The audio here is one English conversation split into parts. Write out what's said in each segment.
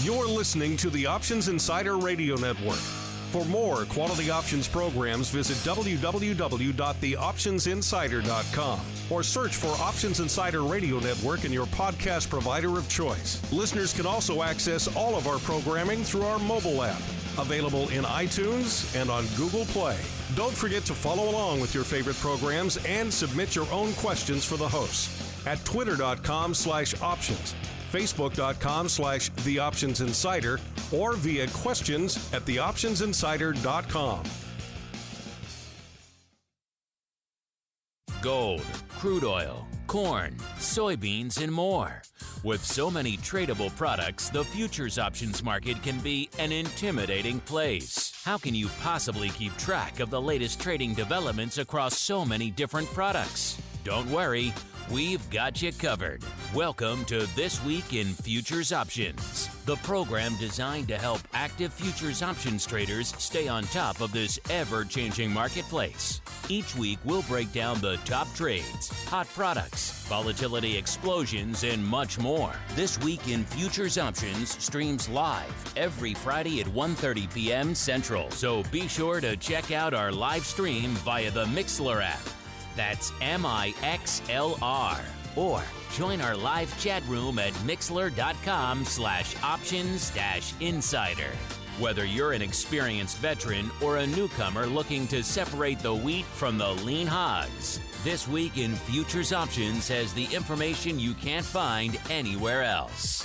You're listening to the Options Insider Radio Network. For more quality options programs, visit www.theoptionsinsider.com or search for Options Insider Radio Network in your podcast provider of choice. Listeners can also access all of our programming through our mobile app, available in iTunes and on Google Play. Don't forget to follow along with your favorite programs and submit your own questions for the hosts at twitter.com/options, facebook.com/theoptionsinsider, or via questions at theoptionsinsider.com. Gold, crude oil, corn, soybeans, and more. With so many tradable products, the futures options market can be an intimidating place. How can you possibly keep track of the latest trading developments across so many different products? Don't worry, we've got you covered. Welcome to This Week in Futures Options, the program designed to help active futures options traders stay on top of this ever-changing marketplace. Each week, we'll break down the top trades, hot products, volatility explosions, and much more. This Week in Futures Options streams live every Friday at 1:30 p.m. Central, so be sure to check out our live stream via the Mixlr app. That's MIXLR. Or join our live chat room at mixlr.com/options-insider. Whether you're an experienced veteran or a newcomer looking to separate the wheat from the lean hogs, This Week in Futures Options has the information you can't find anywhere else.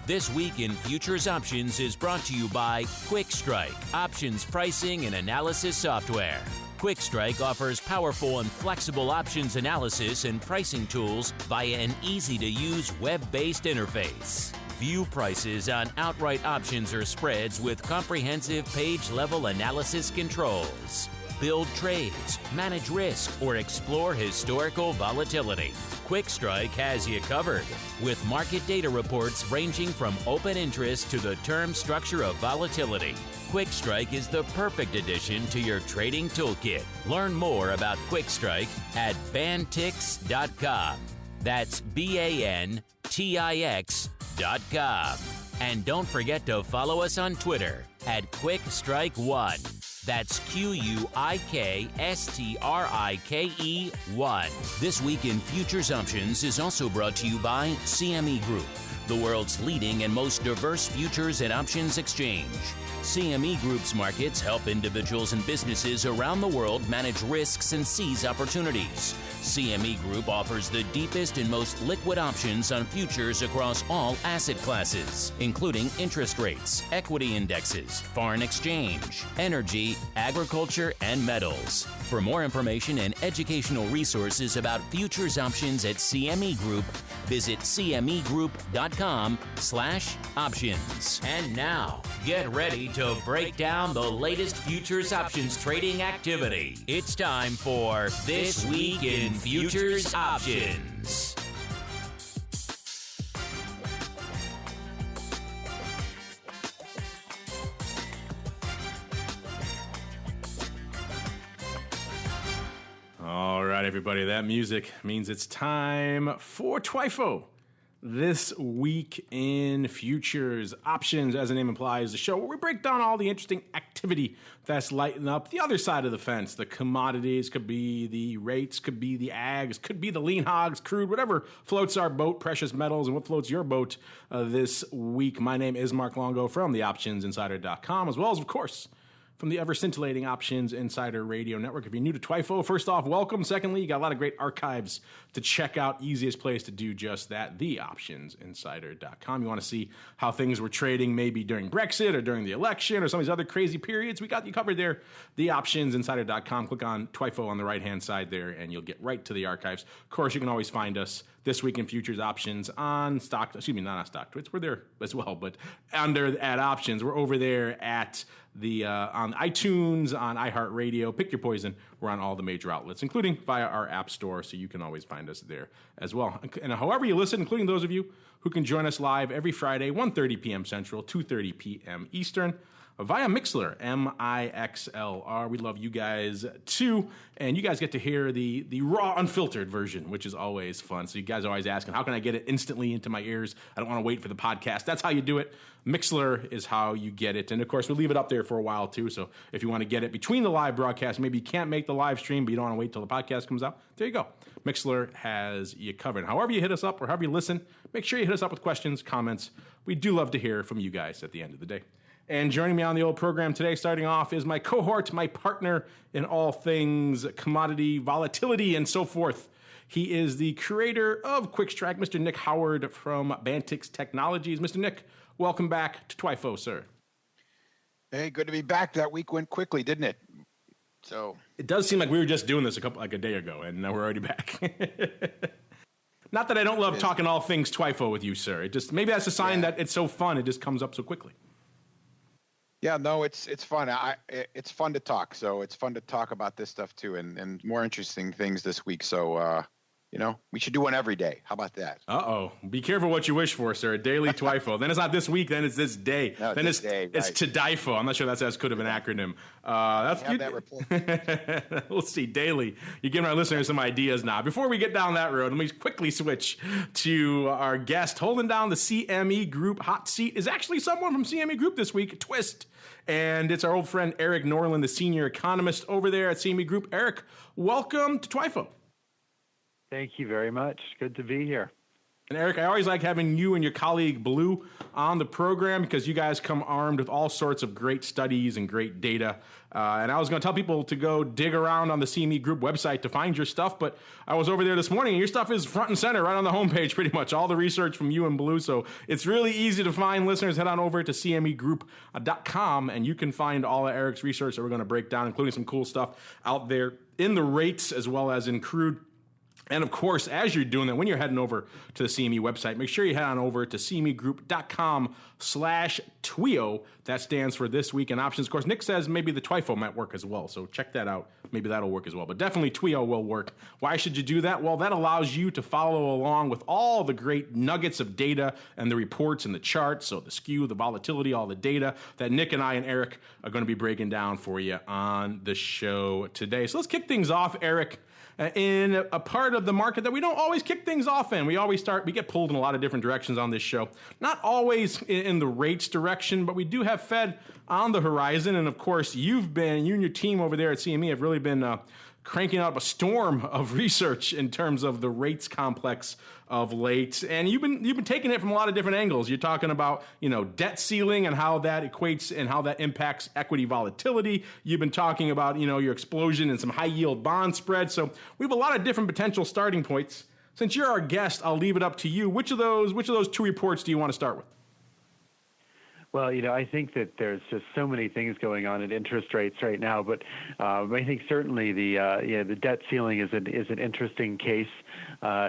This Week in Futures Options is brought to you by QuickStrike, options pricing and analysis software. QuickStrike offers powerful and flexible options analysis and pricing tools via an easy-to-use web-based interface. View prices on outright options or spreads with comprehensive page-level analysis controls. Build trades, manage risk, or explore historical volatility. QuickStrike has you covered, with market data reports ranging from open interest to the term structure of volatility. QuickStrike is the perfect addition to your trading toolkit. Learn more about QuickStrike at bantix.com. That's BANTIX.com. And don't forget to follow us on Twitter at QuickStrike1. That's QUIKSTRIKE1. This Week in Futures Options is also brought to you by CME Group, the world's leading and most diverse futures and options exchange. CME Group's markets help individuals and businesses around the world manage risks and seize opportunities. CME Group offers the deepest and most liquid options on futures across all asset classes, including interest rates, equity indexes, foreign exchange, energy, agriculture, and metals. For more information and educational resources about futures options at CME Group, visit cmegroup.com/options. And now, get ready to break down the latest futures options trading activity. It's time for This Week in Futures Options. All right, everybody, that music means it's time for TWIFO. This Week in Futures Options, as the name implies, the show where we break down all the interesting activity that's lighting up the other side of the fence. The commodities, could be the rates, could be the ags, could be the lean hogs, crude, whatever floats our boat, precious metals, and what floats your boat this week. My name is Mark Longo from theoptionsinsider.com, as well as, of course, from the ever-scintillating Options Insider Radio Network. If you're new to TWIFO, first off, welcome. Secondly, you got a lot of great archives to check out. Easiest place to do just that, theoptionsinsider.com. You want to see how things were trading maybe during Brexit or during the election or some of these other crazy periods, we got you covered there, theoptionsinsider.com. Click on TWIFO on the right-hand side there, and you'll get right to the archives. Of course, you can always find us This Week in Futures Options on not on StockTwits. We're there as well, but at Options. We're over there at on iTunes, on iHeartRadio. Pick your poison. We're on all the major outlets, including via our app store, so you can always find us there as well. And however you listen, including those of you who can join us live every Friday, 1:30 p.m. Central, 2:30 p.m. Eastern. via Mixlr, Mixlr. We love you guys too, and you guys get to hear the raw, unfiltered version, which is always fun. So you guys are always asking, how can I get it instantly into my ears? I don't want to wait for the podcast. That's how you do it. Mixlr is how you get it. And of course, we leave it up there for a while too. So if you want to get it between the live broadcasts, maybe you can't make the live stream, but you don't want to wait till the podcast comes out, there you go. Mixlr has you covered. However you hit us up or however you listen, make sure you hit us up with questions, comments. We do love to hear from you guys at the end of the day. And joining me on the old program today, starting off, is my cohort, my partner in all things commodity, volatility, and so forth. He is the creator of QuickStrike, Mr. Nick Howard from Bantix Technologies. Mr. Nick, welcome back to TWIFO, sir. Hey, good to be back. That week went quickly, didn't it? So it does seem like we were just doing this a day ago, and now we're already back. Not that I don't love talking all things TWIFO with you, sir. It just maybe that's a sign that it's so fun. It just comes up so quickly. Yeah, no, it's fun. It's fun to talk. So it's fun to talk about this stuff too, and more interesting things this week. So we should do one every day. How about that? Be careful what you wish for, sir. Daily TWIFO. Then it's not this week. Then it's this day. No, then it's day, it's TDIFO. I'm not sure that's as good of an acronym. That's have that report. We'll see. Daily. You're giving our listeners some ideas now. Before we get down that road, let me quickly switch to our guest. Holding down the CME Group hot seat is actually someone from CME Group this week, Twist. And it's our old friend Erik Norland, the senior economist over there at CME Group. Erik, welcome to TWIFO. Thank you very much. Good to be here. And Erik, I always like having you and your colleague Blue on the program because you guys come armed with all sorts of great studies and great data. And I was going to tell people to go dig around on the CME Group website to find your stuff, but I was over there this morning and your stuff is front and center right on the homepage pretty much, all the research from you and Blue. So it's really easy to find. Listeners, head on over to cmegroup.com and you can find all of Erik's research that we're going to break down, including some cool stuff out there in the rates as well as in crude. And of course, as you're doing that, when you're heading over to the CME website, make sure you head on over to cmegroup.com/TWIO. That stands for This Week in Options. Of course, Nick says maybe the TWIFO might work as well. So check that out. Maybe that'll work as well. But definitely TWIO will work. Why should you do that? Well, that allows you to follow along with all the great nuggets of data and the reports and the charts. So the skew, the volatility, all the data that Nick and I and Erik are going to be breaking down for you on the show today. So let's kick things off, Erik. In a part of the market that we don't always kick things off in. We get pulled in a lot of different directions on this show. Not always in the rates direction, but we do have Fed on the horizon. And of course, you and your team over there at CME have really been cranking out a storm of research in terms of the rates complex of late. And you've been taking it from a lot of different angles. You're talking about, debt ceiling and how that equates and how that impacts equity volatility. You've been talking about, your explosion in some high yield bond spreads. So we have a lot of different potential starting points. Since you're our guest, I'll leave it up to you. Which of those two reports do you want to start with? Well, I think that there's just so many things going on in interest rates right now, but I think certainly the debt ceiling is an interesting case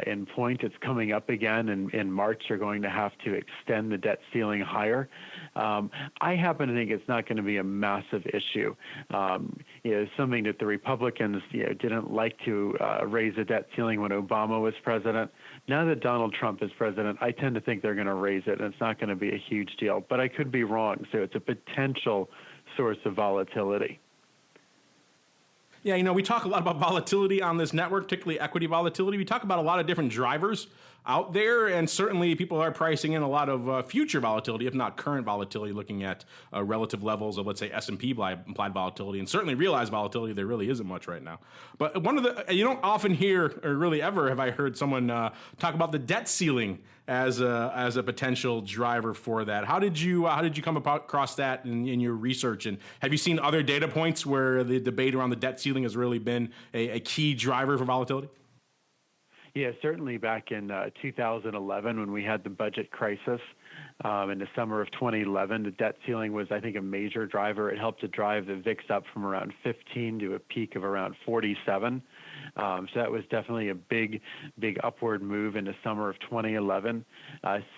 in point. It's coming up again, and in March they're going to have to extend the debt ceiling higher. I happen to think it's not going to be a massive issue. Something that the Republicans didn't like to raise the debt ceiling when Obama was president. Now that Donald Trump is president, I tend to think they're going to raise it, and it's not going to be a huge deal. But I could be wrong, so it's a potential source of volatility. Yeah, we talk a lot about volatility on this network, particularly equity volatility. We talk about a lot of different drivers out there, and certainly people are pricing in a lot of future volatility, if not current volatility, looking at relative levels of, let's say, S&P implied volatility, and certainly realized volatility. There really isn't much right now. But you don't often hear, or really ever have I heard someone talk about the debt ceiling as a potential driver for that. How did you come across that in your research, and have you seen other data points where the debate around the debt ceiling has really been a key driver for volatility? Yeah, certainly back in 2011 when we had the budget crisis. In the summer of 2011, the debt ceiling was, I think, a major driver. It helped to drive the VIX up from around 15 to a peak of around 47. So that was definitely a big upward move in the summer of 2011.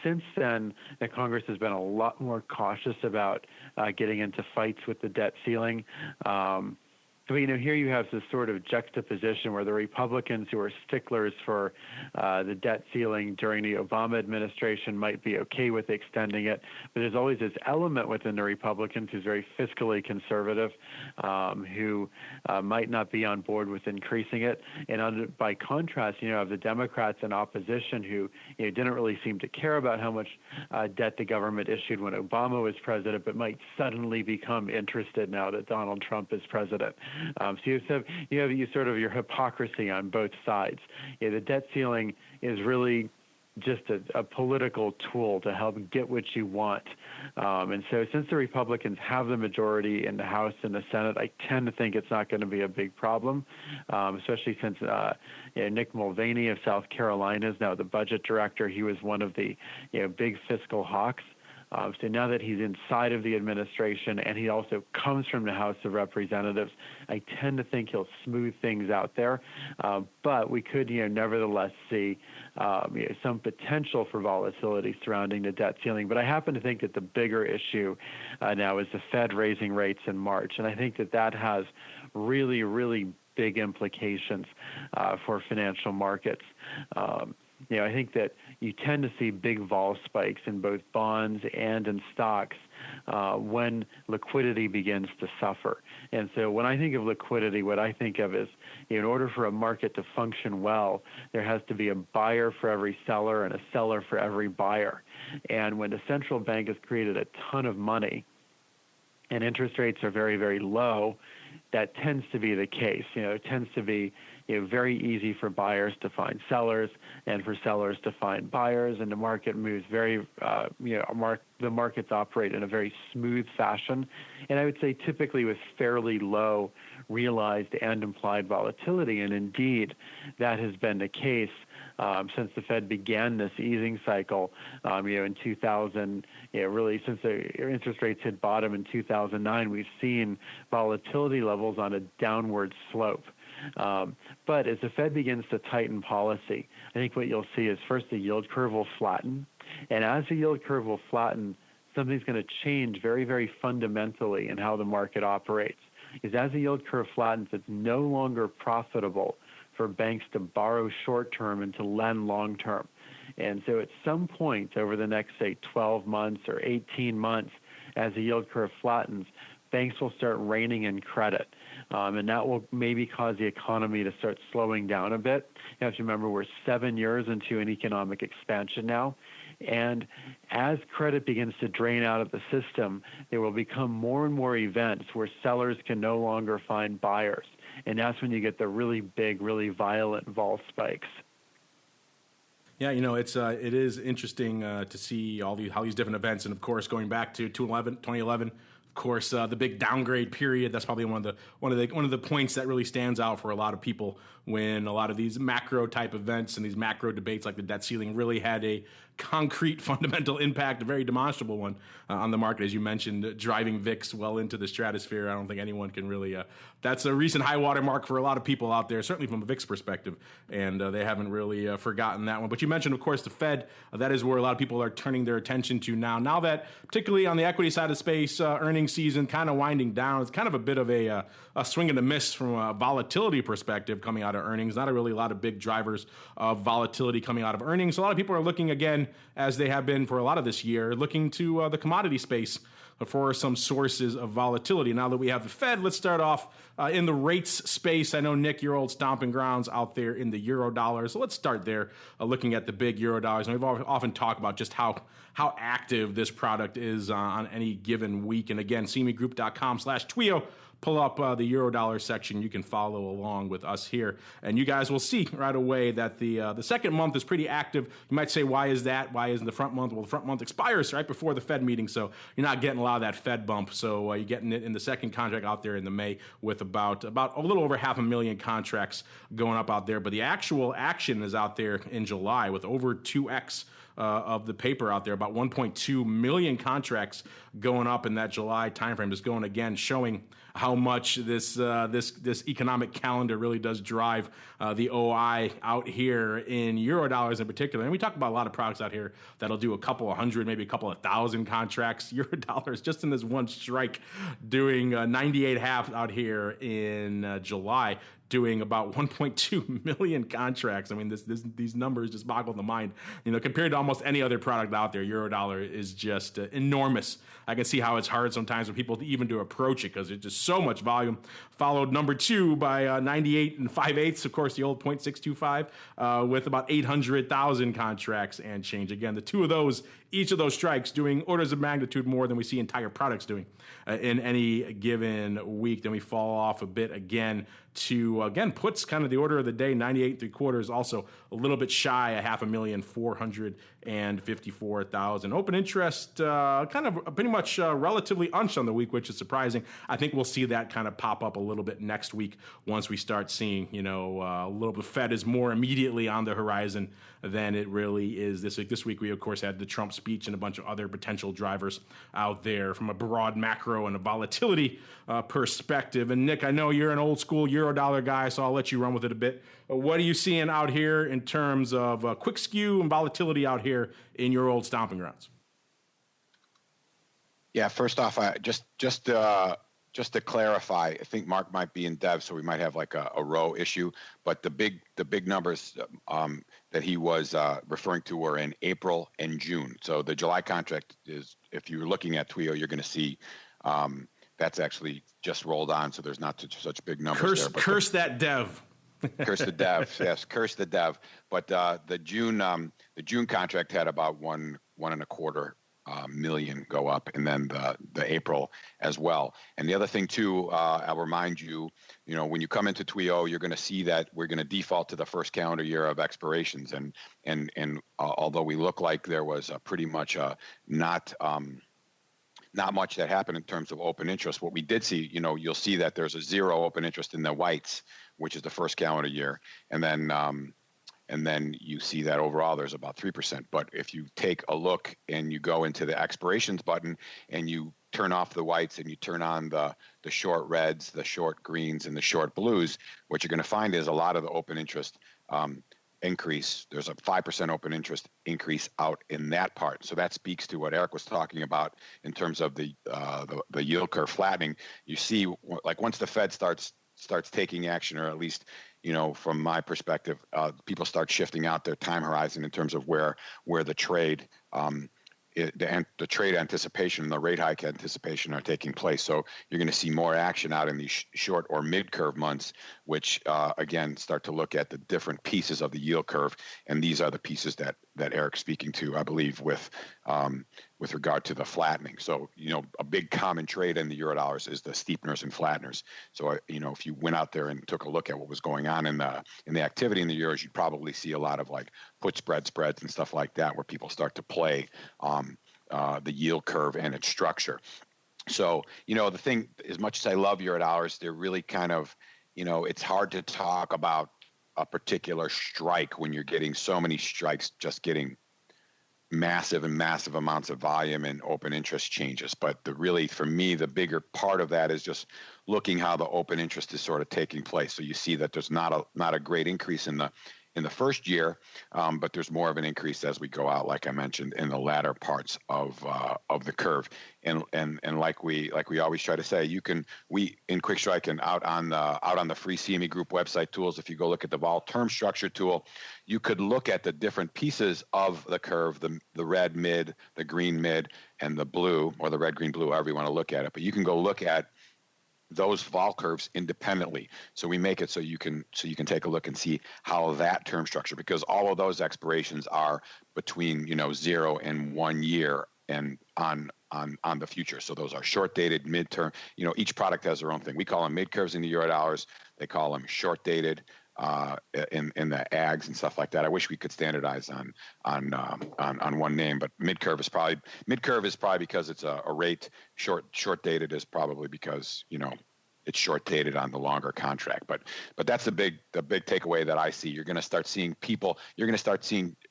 Since then, the Congress has been a lot more cautious about getting into fights with the debt ceiling. But, here you have this sort of juxtaposition where the Republicans who are sticklers for the debt ceiling during the Obama administration might be okay with extending it. But there's always this element within the Republicans who's very fiscally conservative, who might not be on board with increasing it. And by contrast, you have the Democrats in opposition who didn't really seem to care about how much debt the government issued when Obama was president, but might suddenly become interested now that Donald Trump is president. So you have sort of your hypocrisy on both sides. The debt ceiling is really just a political tool to help get what you want. And so since the Republicans have the majority in the House and the Senate, I tend to think it's not going to be a big problem, especially since Nick Mulvaney of South Carolina is now the budget director. He was one of the big fiscal hawks. So now that he's inside of the administration and he also comes from the House of Representatives, I tend to think he'll smooth things out there. But we could, nevertheless see some potential for volatility surrounding the debt ceiling. But I happen to think that the bigger issue now is the Fed raising rates in March. And I think that has really, really big implications for financial markets. I think that you tend to see big vol spikes in both bonds and in stocks when liquidity begins to suffer. And so when I think of liquidity, what I think of is in order for a market to function well, there has to be a buyer for every seller and a seller for every buyer. And when the central bank has created a ton of money and interest rates are very, very low, that tends to be the case. It tends to be very easy for buyers to find sellers and for sellers to find buyers, and the market moves very, the markets operate in a very smooth fashion. And I would say typically with fairly low realized and implied volatility. And indeed, that has been the case since the Fed began this easing cycle, in 2000, really since the interest rates hit bottom in 2009, we've seen volatility levels on a downward slope. But as the Fed begins to tighten policy, I think what you'll see is first the yield curve will flatten. And as the yield curve will flatten, something's going to change very, very fundamentally in how the market operates. Is as the yield curve flattens, it's no longer profitable for banks to borrow short-term and to lend long-term. And so at some point over the next, say, 12 months or 18 months, as the yield curve flattens, banks will start reining in credit. And that will maybe cause the economy to start slowing down a bit. You have to remember we're 7 years into an economic expansion now. And as credit begins to drain out of the system, there will become more and more events where sellers can no longer find buyers. And that's when you get the really big, really violent vol spikes. Yeah, it is interesting to see how these different events, and of course going back to 2011. Of course, the big downgrade period. That's probably one of the points that really stands out for a lot of people when a lot of these macro type events and these macro debates like the debt ceiling really had a concrete fundamental impact, a very demonstrable one on the market, as you mentioned, driving VIX well into the stratosphere. I don't think anyone can really. That's a recent high water mark for a lot of people out there, certainly from a VIX perspective, and they haven't really forgotten that one. But you mentioned, of course, the Fed. That is where a lot of people are turning their attention to now. Now that, particularly on the equity side of space, earnings season kind of winding down, it's kind of a bit of a swing and a miss from a volatility perspective coming out of earnings. Not really a lot of big drivers of volatility coming out of earnings. A lot of people are looking again, as they have been for a lot of this year, looking to the commodity space for some sources of volatility. Now that we have the Fed, let's start off in the rates space. I know, Nick, your old stomping grounds out there in the euro dollar. So let's start there, looking at the big euro dollars. And we've often talked about just how active this product is on any given week. And again, cmegroup.com/Twio. Pull up the Eurodollar section. You can follow along with us here. And you guys will see right away that the second month is pretty active. You might say, why is that? Why isn't the front month? Well, the front month expires right before the Fed meeting, so you're not getting a lot of that Fed bump. So you're getting it in the second contract out there in the May with about a little over 500,000 contracts going up out there. But the actual action is out there in July with over 2x of the paper out there. About 1.2 million contracts going up in that July timeframe, is going again, showing how much this economic calendar really does drive the OI out here in Eurodollars in particular. And we talk about a lot of products out here that'll do a couple of hundred, maybe a couple of thousand contracts. Eurodollars just in this one strike doing 98.5 out here in July, doing about 1.2 million contracts. I mean, these numbers just boggle the mind. Compared to almost any other product out there, Eurodollar is just enormous. I can see how it's hard sometimes for people to even to approach it because it's just so much volume. Followed number 2 by 98 and 5/8, of course, the old 0.625, with about 800,000 contracts and change. Again, the two of those, each of those strikes doing orders of magnitude more than we see entire products doing in any given week. Then we fall off a bit again to, again, puts kind of the order of the day, 98.75, also a little bit shy, 5,454,000. Open interest kind of pretty much relatively unched on the week, which is surprising. I think we'll see that kind of pop up a little bit next week once we start seeing, a little bit. The Fed is more immediately on the horizon than it really is this week. This week we, of course, had the Trump speech and a bunch of other potential drivers out there from a broad macro and a volatility perspective. And Nick, I know you're an old school Eurodollar guy, so I'll let you run with it a bit. What are you seeing out here in terms of quick skew and volatility out here in your old stomping grounds? Yeah, first off, just to clarify, I think Mark might be in dev, so we might have like a row issue. But the big numbers that he was referring to were in April and June. So the July contract is, if you're looking at TWIO, you're going to see that's actually just rolled on. So there's not such big numbers there. But curse that dev. Curse the dev. Yes, curse the dev. But the June contract had about 1.25 million go up, and then the April as well. And the other thing too, I'll remind you, when you come into TWIO, you're going to see that we're going to default to the first calendar year of expirations, and although we look like there was pretty much not much that happened in terms of open interest. What we did see, you'll see that there's a 0 open interest in the whites, which is the first calendar year, and then you see that overall there's about 3%. But if you take a look and you go into the expirations button and you turn off the whites and you turn on the short reds, the short greens, and the short blues, what you're going to find is a lot of the open interest increase. There's a 5% open interest increase out in that part. So that speaks to what Erik was talking about in terms of the yield curve flattening. You see, like once the Fed starts taking action, or at least, from my perspective, people start shifting out their time horizon in terms of where the trade the trade anticipation and the rate hike anticipation are taking place. So you're going to see more action out in these short or mid-curve months, which, again, start to look at the different pieces of the yield curve. And these are the pieces that Erik's speaking to, I believe, with regard to the flattening. So, a big common trade in the Eurodollars is the steepeners and flatteners. So, if you went out there and took a look at what was going on in the activity in the Euros, you'd probably see a lot of like put spreads and stuff like that, where people start to play the yield curve and its structure. So, the thing, as much as I love Eurodollars, they're really kind of, it's hard to talk about a particular strike when you're getting so many strikes, just getting massive amounts of volume and open interest changes. But for me, the bigger part of that is just looking how the open interest is sort of taking place. So you see that there's not a great increase in the first year, but there's more of an increase as we go out, like I mentioned, in the latter parts of the curve. And like we always try to say, we in Quick Strike and out on the free CME Group website tools, if you go look at the vol term structure tool, you could look at the different pieces of the curve, the red mid, the green mid, and the blue, or the red, green, blue, however you want to look at it. But you can go look at those vol curves independently. So we make it so you can take a look and see how that term structure, because all of those expirations are between 0 and 1 year and on the future. So those are short dated, midterm. Each product has their own thing. We call them mid curves in the Eurodollars. They call them short dated in the ags and stuff like that. I wish we could standardize on one name, but mid curve is probably because it's a rate. Short dated is probably because it's short dated on the longer contract. But that's the big takeaway that I see. You're going to start seeing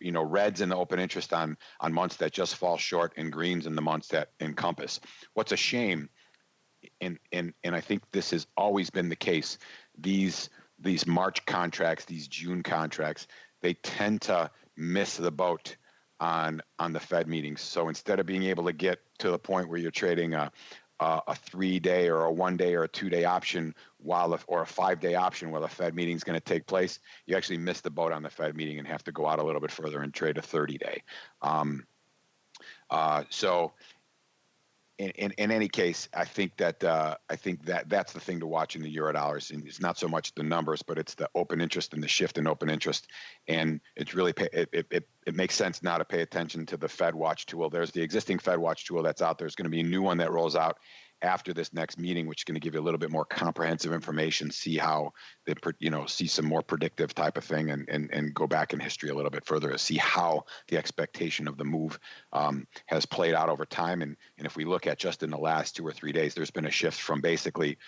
reds in the open interest on months that just fall short, and greens in the months that encompass. What's a shame, and I think this has always been the case, these March contracts, these June contracts, they tend to miss the boat on the Fed meetings. So instead of being able to get to the point where you're trading a 3-day or a 1-day or a 2-day option or a 5-day option while the Fed meeting is going to take place, you actually miss the boat on the Fed meeting and have to go out a little bit further and trade a 30-day. So in any case, I think that that's the thing to watch in the Eurodollars. And it's not so much the numbers, but it's the open interest and the shift in open interest. And it's really it makes sense now to pay attention to the Fed Watch tool. There's the existing Fed Watch tool that's out there. There's going to be a new one that rolls out after this next meeting, which is going to give you a little bit more comprehensive information, see how see some more predictive type of thing, and go back in history a little bit further to see how the expectation of the move has played out over time. And if we look at just in the last 2 or 3 days, there's been a shift from basically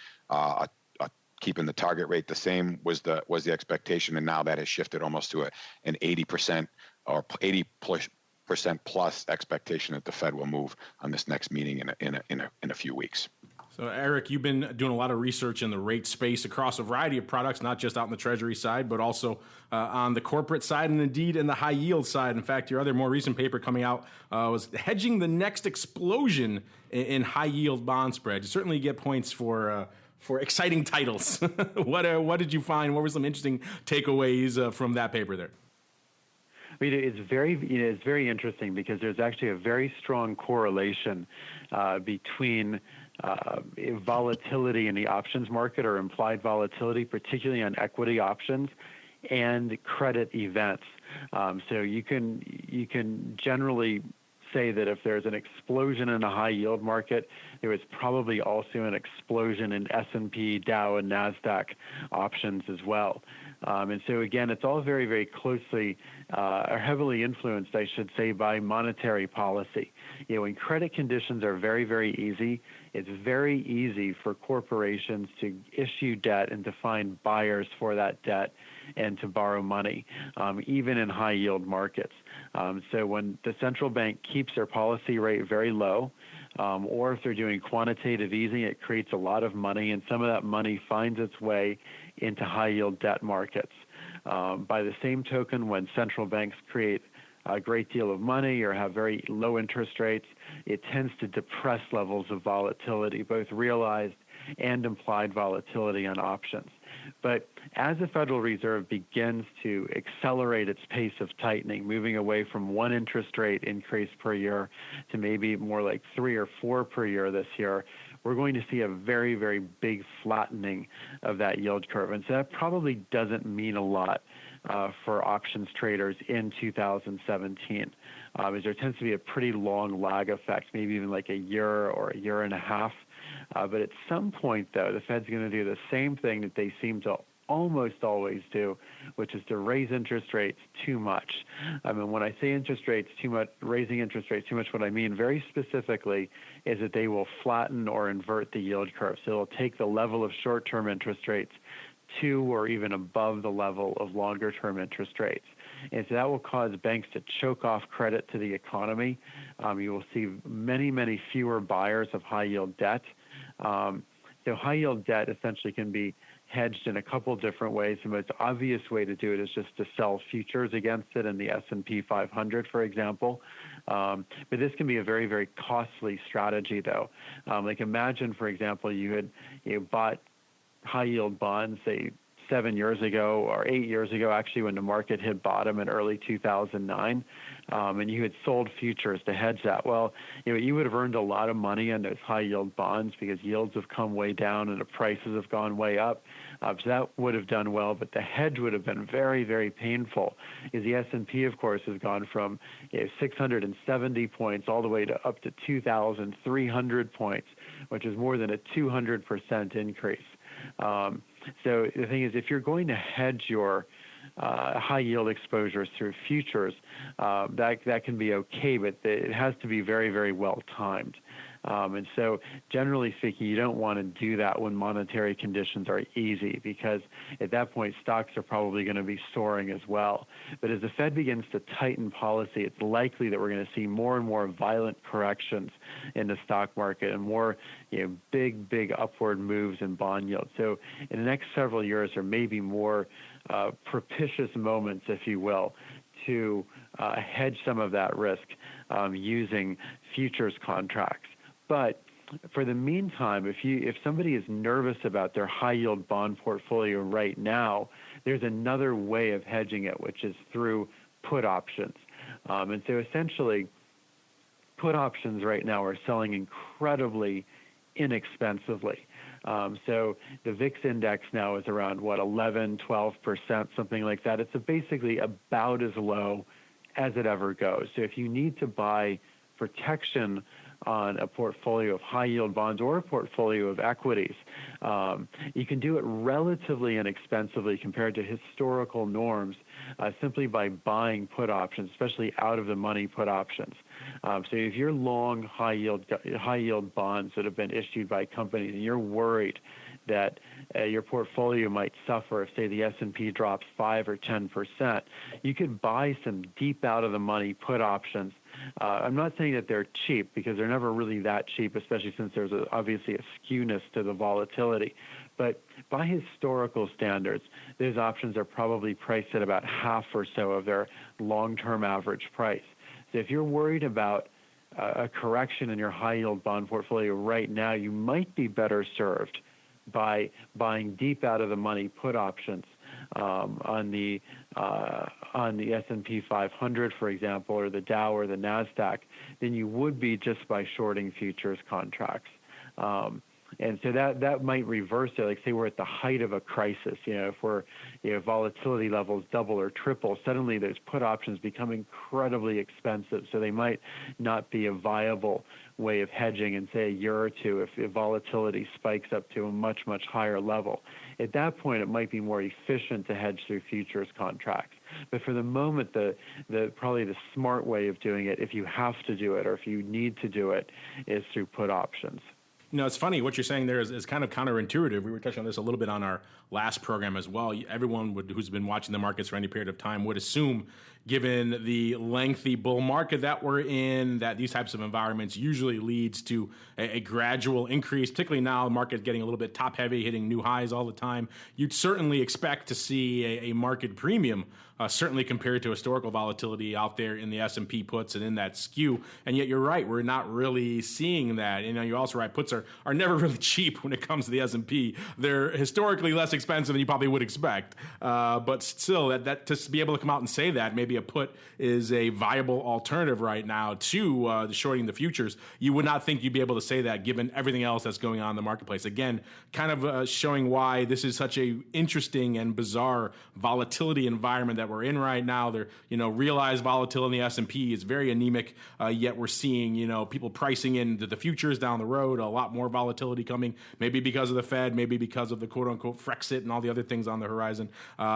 keeping the target rate the same was the expectation, and now that has shifted almost to an 80% or 80% plus expectation that the Fed will move on this next meeting in a few weeks. So, Erik, you've been doing a lot of research in the rate space across a variety of products, not just out in the Treasury side, but also on the corporate side and indeed in the high yield side. In fact, your other more recent paper coming out was hedging the next explosion in high yield bond spread. You certainly get points for exciting titles. What did you find? What were some interesting takeaways from that paper there? It's very interesting because there's actually a very strong correlation between volatility in the options market, or implied volatility, particularly on equity options, and credit events. So you can generally say that if there's an explosion in a high yield market, there was probably also an explosion in S&P, Dow, and NASDAQ options as well. And so again, it's all very, very closely or heavily influenced, I should say, by monetary policy. When credit conditions are very, very easy, it's very easy for corporations to issue debt and to find buyers for that debt and to borrow money, even in high yield markets. So when the central bank keeps their policy rate very low, or if they're doing quantitative easing, it creates a lot of money, and some of that money finds its way into high yield debt markets. By the same token, when central banks create a great deal of money or have very low interest rates, it tends to depress levels of volatility, both realized and implied volatility on options. But as the Federal Reserve begins to accelerate its pace of tightening, moving away from 1 interest rate increase per year to maybe more like 3 or 4 per year this year, we're going to see a very, very big flattening of that yield curve. And so that probably doesn't mean a lot for options traders in 2017, as there tends to be a pretty long lag effect, maybe even like a year or a year and a half. But at some point, though, the Fed's going to do the same thing that they seem to almost always do, which is to raise interest rates too much. I mean, when I say interest rates too much, raising interest rates too much, what I mean very specifically is that they will flatten or invert the yield curve. So they'll take the level of short-term interest rates to or even above the level of longer-term interest rates. And so that will cause banks to choke off credit to the economy. You will see many, many fewer buyers of high-yield debt. So high-yield debt essentially can be hedged in a couple different ways. The most obvious way to do it is just to sell futures against it in the S&P 500, for example. But this can be a very, very costly strategy, though. Like imagine, for example, you bought high-yield bonds, say, 7 years ago or 8 years ago, actually, when the market hit bottom in early 2009, and you had sold futures to hedge that. Well, you would have earned a lot of money on those high-yield bonds because yields have come way down and the prices have gone way up. So that would have done well, but the hedge would have been very, very painful. Because the S&P, of course, has gone from 670 points all the way to up to 2,300 points, which is more than a 200% increase. So the thing is, if you're going to hedge your high yield exposures through futures, that can be okay, but it has to be very, very well timed. And so generally speaking, you don't want to do that when monetary conditions are easy, because at that point, stocks are probably going to be soaring as well. But as the Fed begins to tighten policy, it's likely that we're going to see more and more violent corrections in the stock market and more big upward moves in bond yields. So in the next several years, there may be more propitious moments, if you will, to hedge some of that risk using futures contracts. But for the meantime, if somebody is nervous about their high yield bond portfolio right now, there's another way of hedging it, which is through put options. And so essentially, put options right now are selling incredibly inexpensively. So the VIX index now is around, 11, 12%, something like that. It's basically about as low as it ever goes. So if you need to buy protection on a portfolio of high-yield bonds or a portfolio of equities, you can do it relatively inexpensively compared to historical norms simply by buying put options, especially out-of-the-money put options. So if you're long high-yield bonds that have been issued by companies and you're worried that your portfolio might suffer if, say, the S&P drops 5 or 10%, you could buy some deep out-of-the-money put options. I'm not saying that they're cheap, because they're never really that cheap, especially since there's obviously a skewness to the volatility. But by historical standards, those options are probably priced at about half or so of their long-term average price. So if you're worried about a correction in your high-yield bond portfolio right now, you might be better served by buying deep out-of-the-money put options on the S&P 500, for example, or the Dow or the NASDAQ, than you would be just by shorting futures contracts. And so that might reverse it. Like, say we're at the height of a crisis, if volatility levels double or triple, suddenly those put options become incredibly expensive. So they might not be a viable way of hedging in, say, a year or two if volatility spikes up to a much higher level. At that point, it might be more efficient to hedge through futures contracts. But for the moment, probably the smart way of doing it, if you have to do it or if you need to do it, is through put options. It's funny. What you're saying there is kind of counterintuitive. We were touching on this a little bit on our last program as well. Everyone who's been watching the markets for any period of time would assume, given the lengthy bull market that we're in, that these types of environments usually leads to a gradual increase, particularly now the market getting a little bit top heavy, hitting new highs all the time. You'd certainly expect to see a market premium, certainly compared to historical volatility out there in the S&P puts and in that skew. And yet you're right, we're not really seeing that. You're also right, puts are never really cheap when it comes to the S&P. They're historically less expensive than you probably would expect. But still, that to be able to come out and say that maybe a put is a viable alternative right now to shorting the futures, you would not think you'd be able to say that given everything else that's going on in the marketplace. Again, kind of showing why this is such a interesting and bizarre volatility environment that we're in right now. There, realized volatility in the S&P is very anemic, yet we're seeing, people pricing into the futures down the road, a lot more volatility coming, maybe because of the Fed, maybe because of the quote-unquote Frexit and all the other things on the horizon.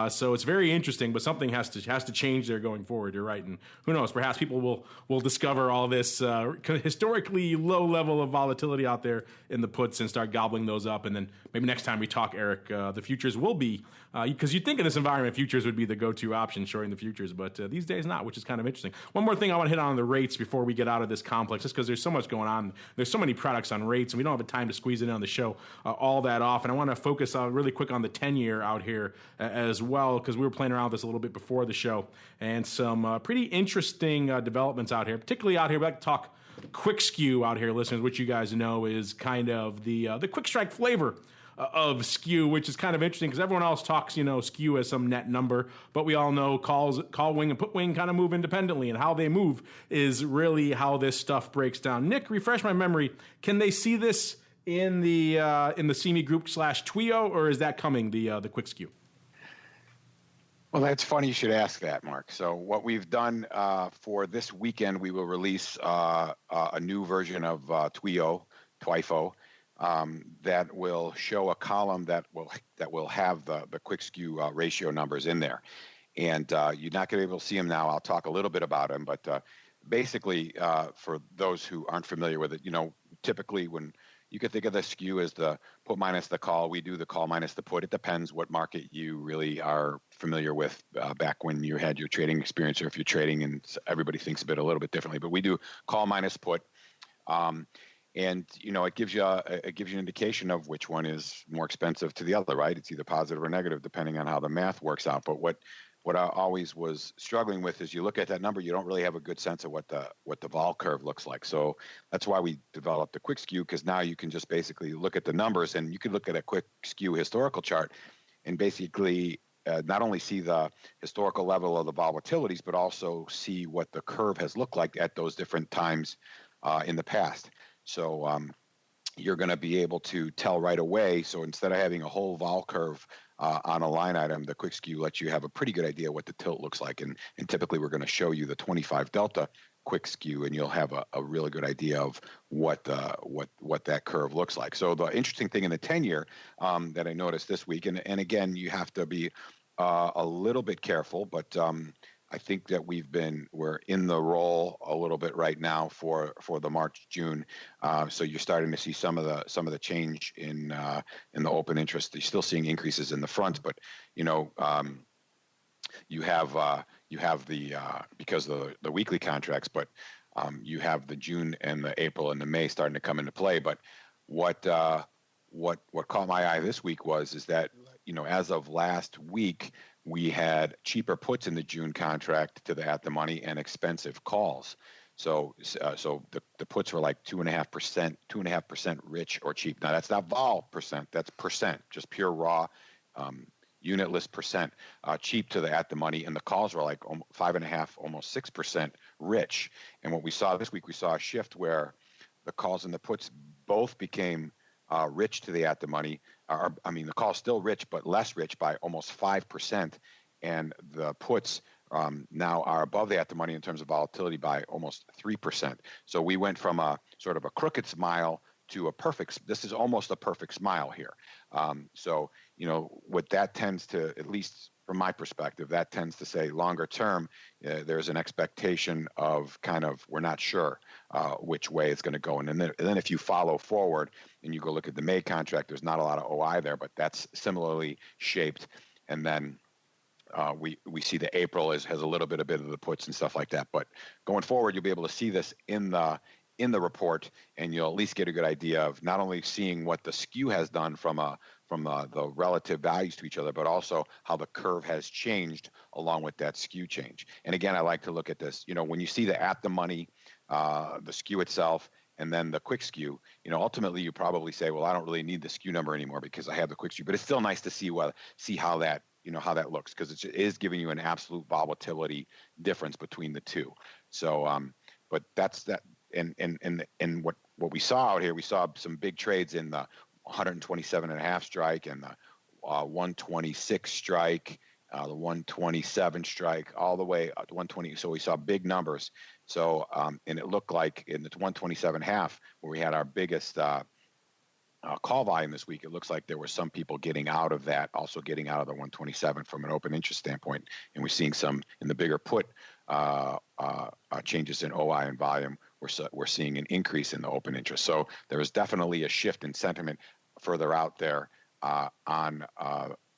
So it's very interesting, but something has to change there going forward. You're right, and who knows? Perhaps people will discover all this historically low level of volatility out there in the puts and start gobbling those up, and then maybe next time we talk, Eric, the futures will be, because you'd think in this environment futures would be the go-to option, shorting the futures, but these days not, which is kind of interesting. One more thing I want to hit on the rates before we get out of this complex, just because there's so much going on. There's so many products on rates, and we don't have the time to squeeze it in on the show all that often. I want to focus really quick on the 10-year out here as well, because we were playing around with this a little bit before the show, and some pretty interesting developments out here, particularly out here. We like to talk quick skew out here, listeners, which you guys know is kind of the quick strike flavor of skew, which is kind of interesting because everyone else talks, skew as some net number, but we all know call wing and put wing kind of move independently, and how they move is really how this stuff breaks down. Nick, refresh my memory. Can they see this in the CME Group / TWIO, or is that coming, the quick skew? Well, that's funny you should ask that, Mark. So what we've done for this weekend, we will release a new version of TWIFO, that will show a column that will have the quick skew ratio numbers in there. And you're not going to be able to see them now. I'll talk a little bit about them, but basically, for those who aren't familiar with it, typically when you could think of the skew as the put minus the call, we do the call minus the put. It depends what market you really are familiar with back when you had your trading experience, or if you're trading, and everybody thinks of it a little bit differently. But we do call minus put. And it gives you an indication of which one is more expensive to the other, right? It's either positive or negative depending on how the math works out. But what I always was struggling with is you look at that number, you don't really have a good sense of what the vol curve looks like. So that's why we developed the quick skew, because now you can just basically look at the numbers, and you can look at a quick skew historical chart and basically not only see the historical level of the volatilities, but also see what the curve has looked like at those different times in the past. So you're going to be able to tell right away. So instead of having a whole vol curve on a line item, the quick skew lets you have a pretty good idea what the tilt looks like. And typically we're going to show you the 25 delta quick skew, and you'll have a really good idea of what that curve looks like. So the interesting thing in the 10-year that I noticed this week, and again, you have to be a little bit careful, but I think that we're in the roll a little bit right now for the March, June. So you're starting to see some of the change in the open interest. You're still seeing increases in the front, but you have the because of the weekly contracts, but you have the June and the April and the May starting to come into play. But what caught my eye this week is that as of last week, we had cheaper puts in the June contract to the at the money and expensive calls. So the puts were like 2.5% rich or cheap. Now that's not vol percent, that's percent, just pure raw unitless percent cheap to the at the money, and the calls were like 5.5, almost 6% rich. And what we saw this week, we saw a shift where the calls and the puts both became rich to the at the money. The call's still rich, but less rich by almost 5%, and the puts now are above the at the money in terms of volatility by almost 3%. So we went from a sort of a crooked smile to a perfect. This is almost a perfect smile here. So what that tends to, at least from my perspective, that tends to say longer term, there's an expectation of kind of, we're not sure which way it's going to go. And then if you follow forward and you go look at the May contract, there's not a lot of OI there, but that's similarly shaped. And then we see the April has a little bit of the puts and stuff like that. But going forward, you'll be able to see this in the report, and you'll at least get a good idea of not only seeing what the skew has done from the relative values to each other, but also how the curve has changed along with that skew change. And again, I like to look at this, when you see the at the money, the skew itself, and then the quick skew, ultimately you probably say, well, I don't really need the skew number anymore because I have the quick skew, but it's still nice to see how that, how that looks, because it is giving you an absolute volatility difference between the two. So, but that's that. And what we saw out here, we saw some big trades in the 127.5 strike and the 126 strike, the 127 strike, all the way up to 120. So we saw big numbers. So and it looked like in the 127.5, where we had our biggest call volume this week, it looks like there were some people getting out of that, also getting out of the 127 from an open interest standpoint. And we're seeing some in the bigger put changes in OI and volume. We're seeing an increase in the open interest. So there is definitely a shift in sentiment further out there on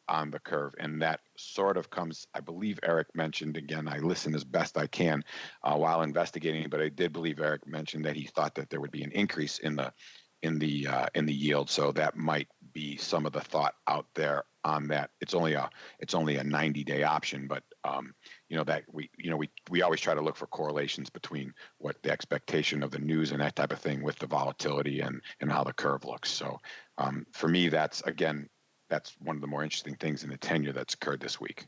the curve. And that sort of comes, I believe Erik mentioned, again, I listen as best I can while investigating, but I did believe Erik mentioned that he thought that there would be an increase in the yield. So that might be some of the thought out there on that. It's only a 90-day option, but that we always try to look for correlations between what the expectation of the news and that type of thing with the volatility and how the curve looks. So for me, that's one of the more interesting things in the 10-year that's occurred this week.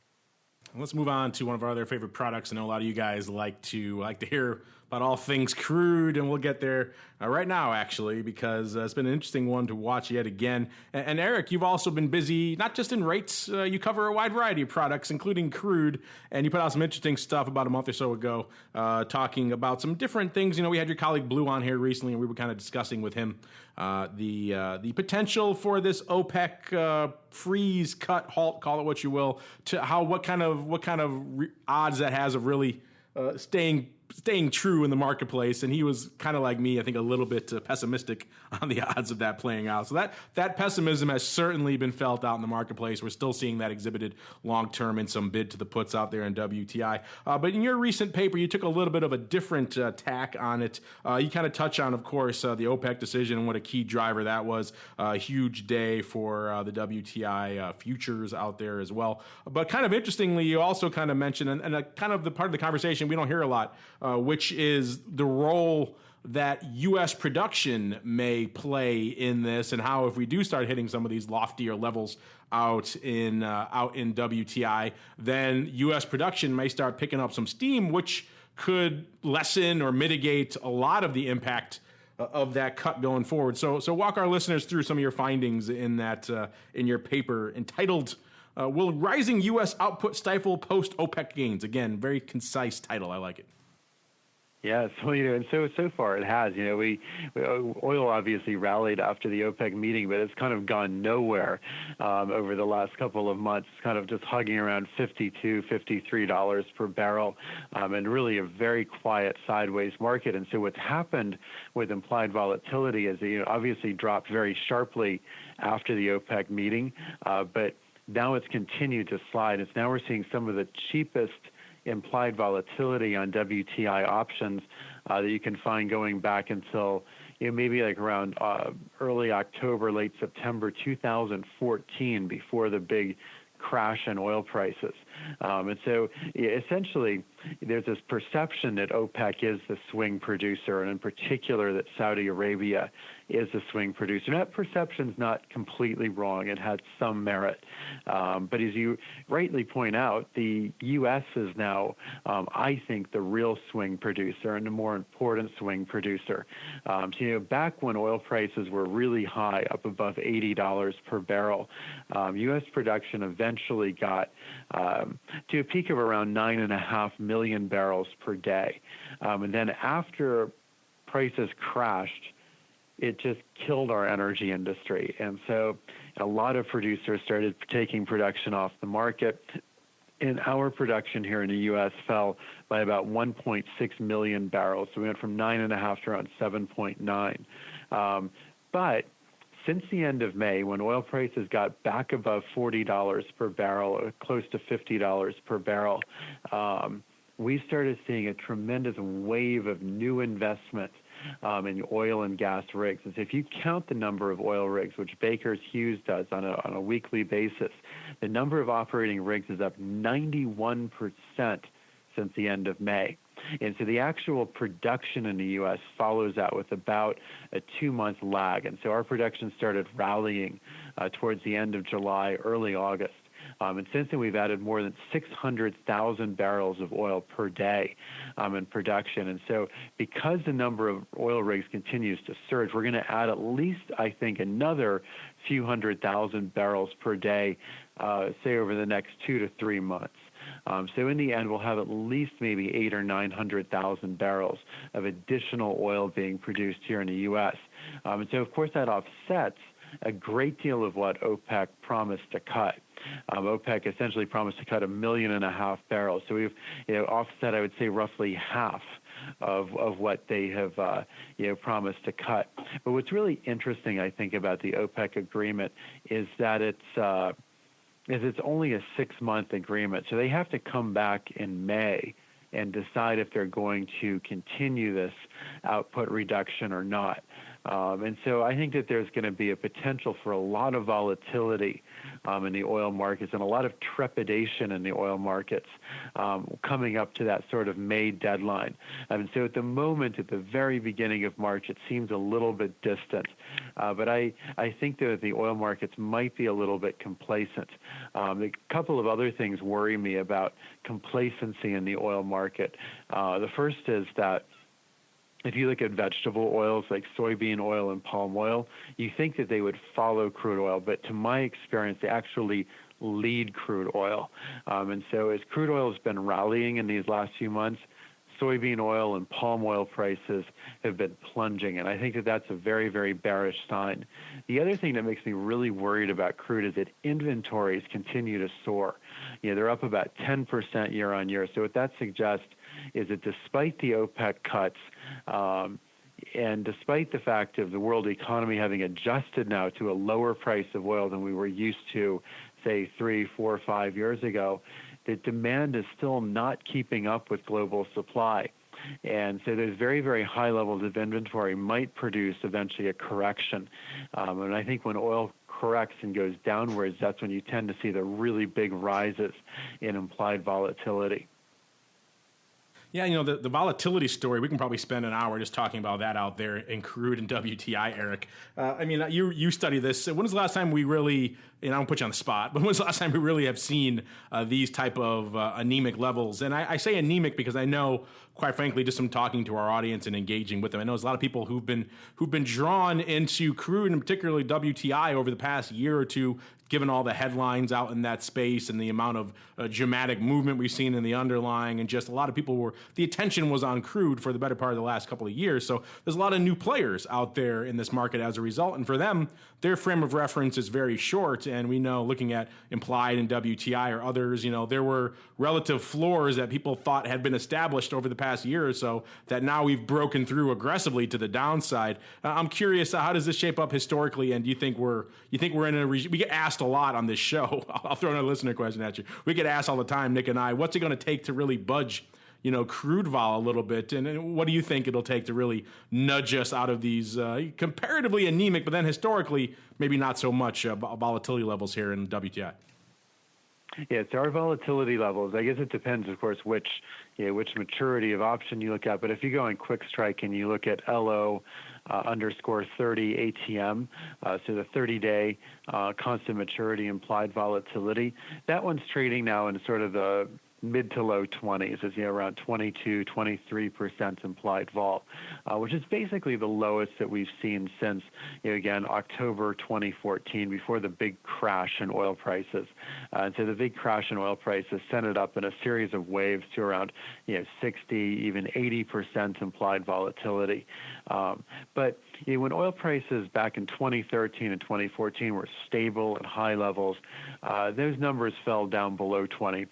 Let's move on to one of our other favorite products. I know a lot of you guys like to hear about all things crude, and we'll get there right now, actually, because it's been an interesting one to watch yet again. And Erik, you've also been busy, not just in rates. You cover a wide variety of products, including crude, and you put out some interesting stuff about a month or so ago, talking about some different things. We had your colleague Blue on here recently, and we were kind of discussing with him the potential for this OPEC freeze, cut, halt, call it what you will, to what kind of odds that has of really staying staying true in the marketplace, and he was kind of like me, I think a little bit pessimistic on the odds of that playing out. So that pessimism has certainly been felt out in the marketplace. We're still seeing that exhibited long-term in some bid to the puts out there in WTI. But in your recent paper, you took a little bit of a different tack on it. You kind of touch on, of course, the OPEC decision and what a key driver that was. A huge day for the WTI futures out there as well. But kind of interestingly, you also kind of mentioned, and kind of the part of the conversation we don't hear a lot, which is the role that U.S. production may play in this, and how if we do start hitting some of these loftier levels out in WTI, then U.S. production may start picking up some steam, which could lessen or mitigate a lot of the impact of that cut going forward. So walk our listeners through some of your findings in that in your paper entitled "Will Rising U.S. Output Stifle Post OPEC Gains?" Again, very concise title. I like it. Yeah, and so far it has. Oil obviously rallied after the OPEC meeting, but it's kind of gone nowhere over the last couple of months. It's kind of just hugging around $52, $53 per barrel, and really a very quiet sideways market. And so what's happened with implied volatility is obviously dropped very sharply after the OPEC meeting, but now it's continued to slide. Now we're seeing some of the cheapest implied volatility on WTI options that you can find going back until maybe like around early October, late September 2014, before the big crash in oil prices. And so essentially, there's this perception that OPEC is the swing producer, and in particular that Saudi Arabia is the swing producer. And that perception's not completely wrong. It had some merit. But as you rightly point out, the U.S. is now, I think, the real swing producer and the more important swing producer. So, back when oil prices were really high, up above $80 per barrel, U.S. production eventually got to a peak of around 9.5 million barrels per day. And then after prices crashed, it just killed our energy industry. And so a lot of producers started taking production off the market. And our production here in the U.S. fell by about 1.6 million barrels. So we went from 9.5 to around 7.9. But since the end of May, when oil prices got back above $40 per barrel, or close to $50 per barrel, we started seeing a tremendous wave of new investment in oil and gas rigs. And so if you count the number of oil rigs, which Baker Hughes does on a weekly basis, the number of operating rigs is up 91% since the end of May. And so the actual production in the U.S. follows that with about a 2-month lag. And so our production started rallying towards the end of July, early August. And since then, we've added more than 600,000 barrels of oil per day in production. And so because the number of oil rigs continues to surge, we're going to add at least, I think, another few 100,000 barrels per day, say, over the next 2 to 3 months. So in the end, we'll have at least maybe 800,000 or 900,000 barrels of additional oil being produced here in the U.S. And so, of course, that offsets a great deal of what OPEC promised to cut. OPEC essentially promised to cut 1.5 million barrels. So we've offset, I would say, roughly half of what they have promised to cut. But what's really interesting, I think, about the OPEC agreement is that it's only a 6-month agreement. So they have to come back in May and decide if they're going to continue this output reduction or not. And so I think that there's going to be a potential for a lot of volatility in the oil markets and a lot of trepidation in the oil markets coming up to that sort of May deadline. And so at the moment, at the very beginning of March, it seems a little bit distant. But I think that the oil markets might be a little bit complacent. A couple of other things worry me about complacency in the oil market. The first is that if you look at vegetable oils like soybean oil and palm oil, you think that they would follow crude oil, but to my experience, they actually lead crude oil. And so as crude oil has been rallying in these last few months, soybean oil and palm oil prices have been plunging, and I think that that's a very, very bearish sign. The other thing that makes me really worried about crude is that inventories continue to soar. They're up about 10% year on year. So what that suggests is that despite the OPEC cuts, and despite the fact of the world economy having adjusted now to a lower price of oil than we were used to, say, 3, 4, 5 years ago, the demand is still not keeping up with global supply. And so those very, very high levels of inventory might produce eventually a correction. And I think when oil corrects and goes downwards, that's when you tend to see the really big rises in implied volatility. Yeah, the volatility story, we can probably spend an hour just talking about that out there in crude and WTI, Erik. You study this. When was the last time we really, and I don't put you on the spot, but when was the last time we really have seen these type of anemic levels? And I say anemic because I know, quite frankly, just from talking to our audience and engaging with them, I know there's a lot of people who've been drawn into crude and particularly WTI over the past year or two, given all the headlines out in that space and the amount of dramatic movement we've seen in the underlying, and just a lot of people the attention was on crude for the better part of the last couple of years. So there's a lot of new players out there in this market as a result. And for them, their frame of reference is very short. And we know, looking at implied in WTI or others, there were relative floors that people thought had been established over the past year or so that now we've broken through aggressively to the downside. I'm curious, how does this shape up historically? And do you think we're in a we get asked a lot on this show. I'll throw another listener question at you. We get asked all the time, Nick and I, what's it going to take to really budge, crude vol a little bit? And what do you think it'll take to really nudge us out of these comparatively anemic, but then historically maybe not so much volatility levels here in WTI? Yeah, so our volatility levels, I guess it depends, of course, which maturity of option you look at. But if you go on Quick Strike and you look at LO _30 ATM, so the 30-day constant maturity implied volatility, that one's trading now in sort of the mid to low 20s, is around 22, 23% implied vol, which is basically the lowest that we've seen since, again, October 2014, before the big crash in oil prices. And so the big crash in oil prices sent it up in a series of waves to around 60, even 80% implied volatility. But when oil prices back in 2013 and 2014 were stable at high levels, those numbers fell down below 20%.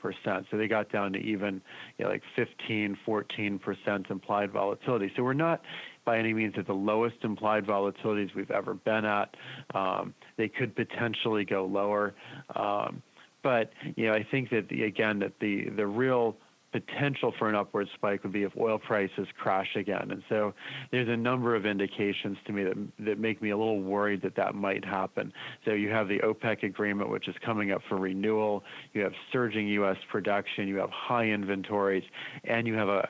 So they got down to even like 15, 14% implied volatility. So we're not by any means at the lowest implied volatilities we've ever been at. They could potentially go lower. But I think that the real potential for an upward spike would be if oil prices crash again. And so there's a number of indications to me that make me a little worried that might happen. So you have the OPEC agreement, which is coming up for renewal. You have surging U.S. production. You have high inventories. And you have a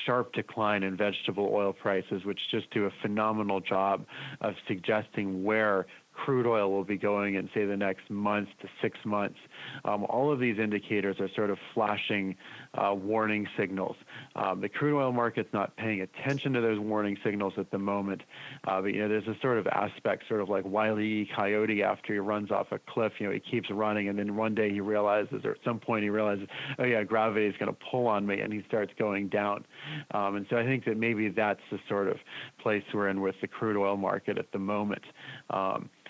sharp decline in vegetable oil prices, which just do a phenomenal job of suggesting where crude oil will be going in, say, the next month to 6 months. All of these indicators are sort of flashing warning signals. The crude oil market's not paying attention to those warning signals at the moment. But there's a sort of aspect, sort of like Wile E. Coyote after he runs off a cliff. He keeps running, and then one day he realizes, or at some point he realizes, oh yeah, gravity is going to pull on me, and he starts going down. And so I think that maybe that's the sort of place we're in with the crude oil market at the moment.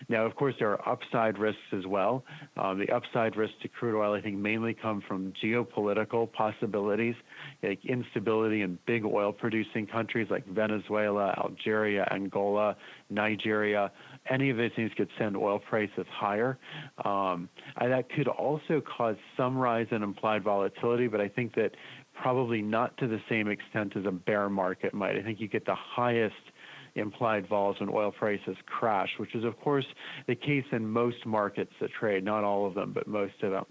Now, of course, there are upside risks as well. The upside risks to crude oil, I think, mainly come from geopolitical possibilities, like instability in big oil-producing countries like Venezuela, Algeria, Angola, Nigeria. Any of those things could send oil prices higher. That could also cause some rise in implied volatility, but I think that probably not to the same extent as a bear market might. I think you get the highest implied vols when oil prices crash, which is, of course, the case in most markets that trade, not all of them, but most of them.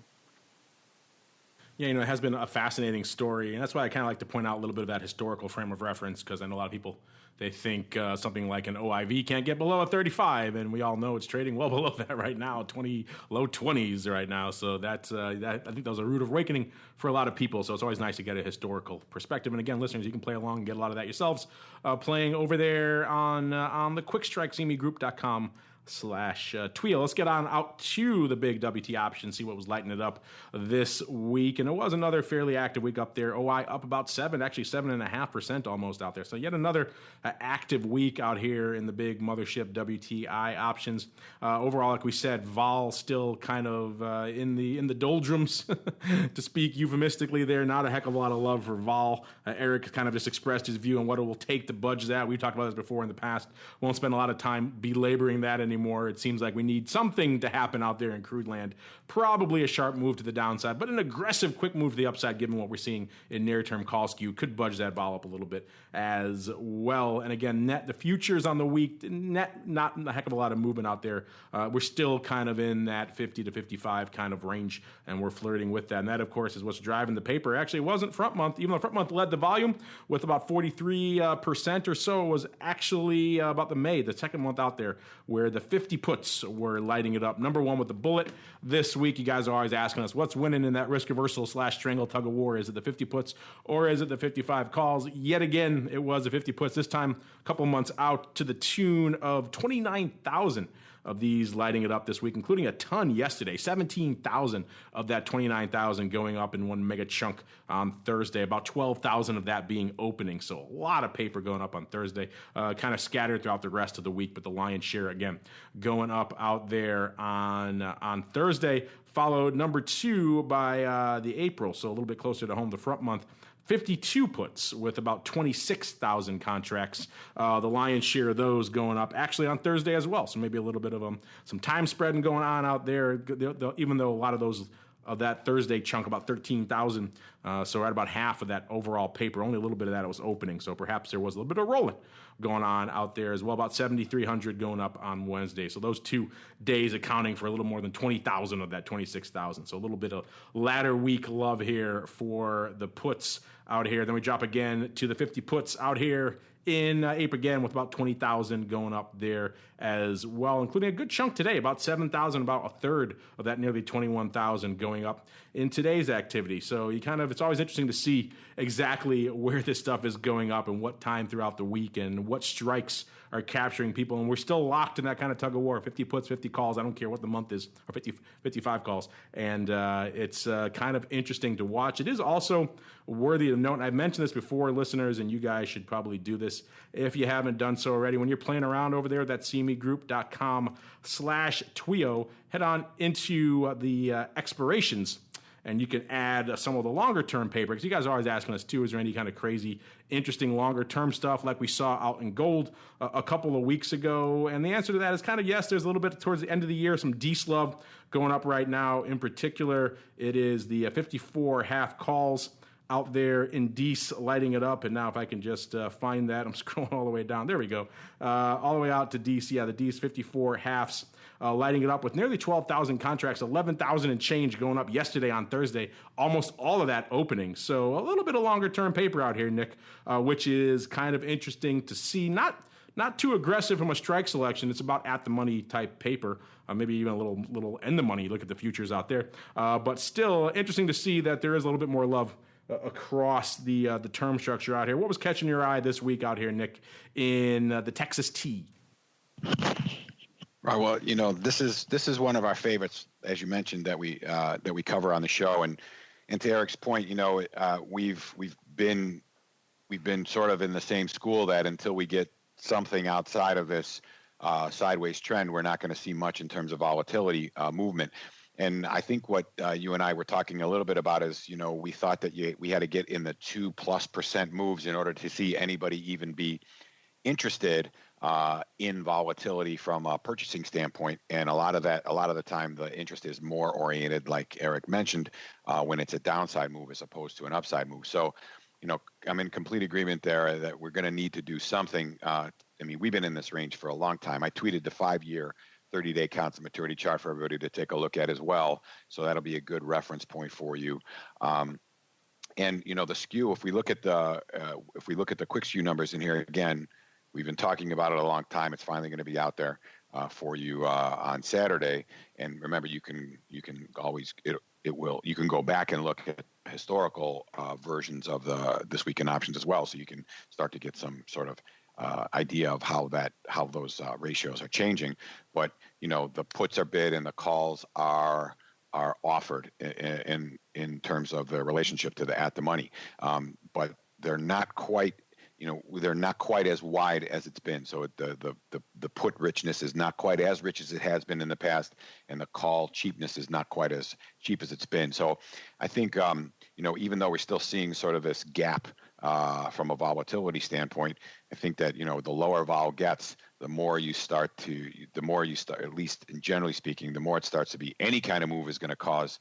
Yeah, it has been a fascinating story, and that's why I kind of like to point out a little bit of that historical frame of reference, because I know a lot of people, they think something like an OIV can't get below a 35, and we all know it's trading well below that right now, low 20s right now. So that's I think that was a rude awakening for a lot of people. So it's always nice to get a historical perspective. And again, listeners, you can play along and get a lot of that yourselves, playing over there on the quickstrike, cmegroup.com. TWIO. Let's get on out to the big WT option, see what was lighting it up this week. And it was another fairly active week up there. OI up about 7.5% almost out there. So yet another active week out here in the big mothership WTI options. Overall, like we said, vol still kind of in the doldrums, to speak euphemistically there. Not a heck of a lot of love for vol. Erik kind of just expressed his view on what it will take to budge that. We've talked about this before in the past. Won't spend a lot of time belaboring that anymore. It seems like we need something to happen out there in crude land. Probably a sharp move to the downside, but an aggressive, quick move to the upside, given what we're seeing in near-term call skew, could budge that vol up a little bit as well. And again, net, the futures on the week, net, not a heck of a lot of movement out there. We're still kind of in that 50 to 55 kind of range, and we're flirting with that. And that, of course, is what's driving the paper. Actually, it wasn't front month, even though front month led the volume with about 43% or so. It was actually about the May, the second month out there, where the 50 puts were lighting it up. Number one with the bullet this week. You guys are always asking us what's winning in that risk reversal / strangle tug of war. Is it the 50 puts or is it the 55 calls? Yet again, it was the 50 puts. This time, a couple months out, to the tune of 29,000 of these lighting it up this week, including a ton yesterday. 17,000 of that 29,000 going up in one mega chunk on Thursday. About 12,000 of that being opening. So a lot of paper going up on Thursday, kind of scattered throughout the rest of the week, but the lion's share again going up out there on Thursday. Followed number two by the April, so a little bit closer to home, the front month. 52 puts with about 26,000 contracts. The lion's share of those going up actually on Thursday as well. So maybe a little bit of some time spreading going on out there, even though a lot of those of that Thursday chunk, about 13,000. So right about half of that overall paper, only a little bit of that was opening. So perhaps there was a little bit of rolling going on out there as well. About 7,300 going up on Wednesday. So those 2 days accounting for a little more than 20,000 of that 26,000. So a little bit of latter week love here for the puts out here. Then we drop again to the 50 puts out here in April again with about 20,000 going up there as well, including a good chunk today, about 7,000, about a third of that nearly 21,000 going up in today's activity. So it's always interesting to see exactly where this stuff is going up and what time throughout the week and what strikes are capturing people. And we're still locked in that kind of tug of war, 50 puts, 50 calls. I don't care what the month is, or 55 calls. And it's kind of interesting to watch. It is also worthy of note, and I've mentioned this before, listeners, and you guys should probably do this if you haven't done so already. When you're playing around over there, that's cmegroup.com/TWIO, head on into the expirations, and you can add some of the longer-term paper, because you guys are always asking us, too, is there any kind of crazy, interesting, longer-term stuff like we saw out in gold a couple of weeks ago? And the answer to that is kind of yes. There's a little bit towards the end of the year, some D-slub going up right now. In particular, it is the 54 half calls out there in Dees lighting it up. And now if I can just find that, I'm scrolling all the way down. There we go. All the way out to Dees. Yeah, the Dees 54 halves lighting it up with nearly 12,000 contracts, 11,000 and change going up yesterday on Thursday. Almost all of that opening. So a little bit of longer term paper out here, Nick, which is kind of interesting to see. Not too aggressive from a strike selection. It's about at the money type paper, maybe even a little end the money. Look at the futures out there. But still interesting to see that there is a little bit more love across the term structure out here. What was catching your eye this week out here, Nick, in the Texas T? Right. Well, this is one of our favorites, as you mentioned, that we cover on the show. And to Erik's point, we've been sort of in the same school that until we get something outside of this sideways trend, we're not going to see much in terms of volatility movement. And I think what you and I were talking a little bit about is, we thought that we had to get in the 2+% moves in order to see anybody even be interested in volatility from a purchasing standpoint. And a lot of the time, the interest is more oriented, like Erik mentioned, when it's a downside move as opposed to an upside move. So, I'm in complete agreement there that we're going to need to do something. We've been in this range for a long time. I tweeted the 5-year 30-day constant maturity chart for everybody to take a look at as well. So that'll be a good reference point for you. And the skew, if we look at the quick skew numbers in here again, we've been talking about it a long time. It's finally going to be out there for you on Saturday. And remember, you can always you can go back and look at historical versions of This Week in Options as well, so you can start to get some sort of idea of how those ratios are changing. But the puts are bid and the calls are offered in terms of the relationship to the at the money, but they're not quite. They're not quite as wide as it's been. So the put richness is not quite as rich as it has been in the past, and the call cheapness is not quite as cheap as it's been. So I think, even though we're still seeing sort of this gap from a volatility standpoint, I think that, the lower vol gets, the more you start, at least generally speaking, the more it starts to be any kind of move is going to cause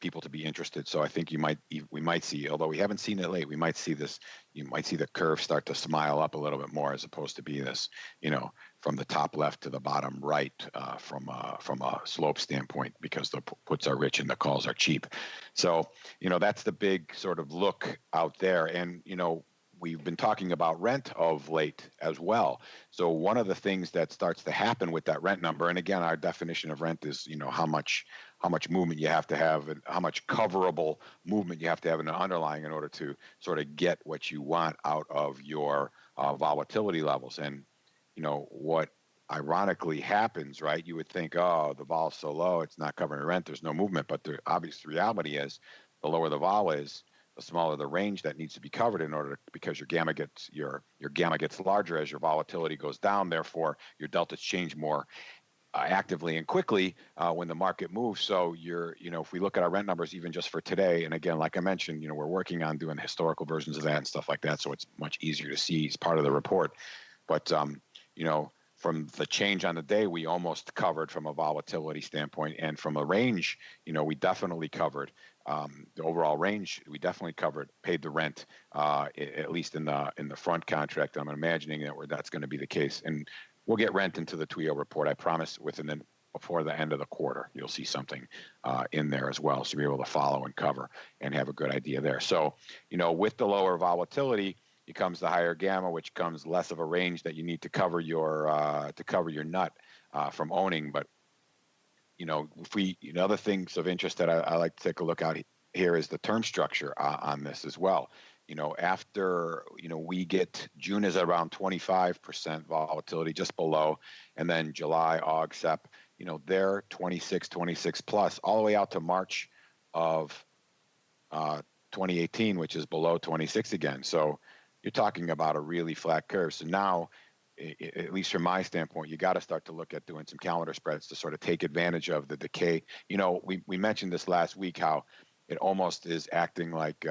people to be interested. So I think we might see, although we haven't seen it late, we might see this. You might see the curve start to smile up a little bit more, as opposed to be this, from the top left to the bottom right from a slope standpoint, because the puts are rich and the calls are cheap. So that's the big sort of look out there, and we've been talking about rent of late as well. So one of the things that starts to happen with that rent number, and again, our definition of rent is, how much movement you have to have and how much coverable movement you have to have in the underlying in order to sort of get what you want out of your volatility levels. And, what ironically happens, right? You would think, oh, the vol's so low, it's not covering rent, there's no movement. But the obvious reality is, the lower the vol is, the smaller the range that needs to be covered because your gamma gets larger as your volatility goes down. Therefore, your deltas change more actively and quickly when the market moves. So if we look at our rent numbers, even just for today, and again, like I mentioned, we're working on doing historical versions of that and stuff like that, so it's much easier to see as part of the report. But from the change on the day, we almost covered from a volatility standpoint, and from a range, we definitely covered. The overall range, we definitely covered, paid the rent, at least in the front contract. I'm imagining that's going to be the case, and we'll get rent into the TWIO report. I promise before the end of the quarter, you'll see something in there as well, so you'll be able to follow and cover and have a good idea there. So, with the lower volatility becomes the higher gamma, which comes less of a range that you need to cover your nut from owning. But other things of interest that I like to take a look at here is the term structure on this as well. After we get June is around 25% volatility, just below, and then July, August, Sep, they're 26 plus, all the way out to March of 2018, which is below 26 again. So you're talking about a really flat curve. So now, at least from my standpoint, you got to start to look at doing some calendar spreads to sort of take advantage of the decay. We mentioned this last week, how it almost is acting like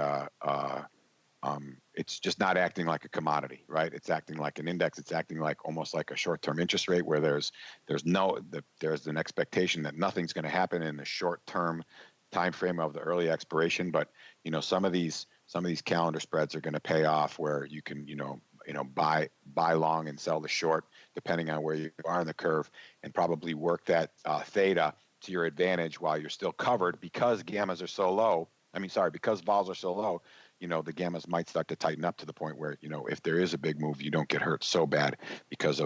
it's just not acting like a commodity, right? It's acting like an index. It's acting like almost like a short-term interest rate, where there's an expectation that nothing's going to happen in the short-term time frame of the early expiration. But some of these calendar spreads are going to pay off, where you can buy long and sell the short, depending on where you are in the curve, and probably work that theta to your advantage while you're still covered, because gammas are so low. Because vols are so low, the gammas might start to tighten up to the point where, if there is a big move, you don't get hurt so bad because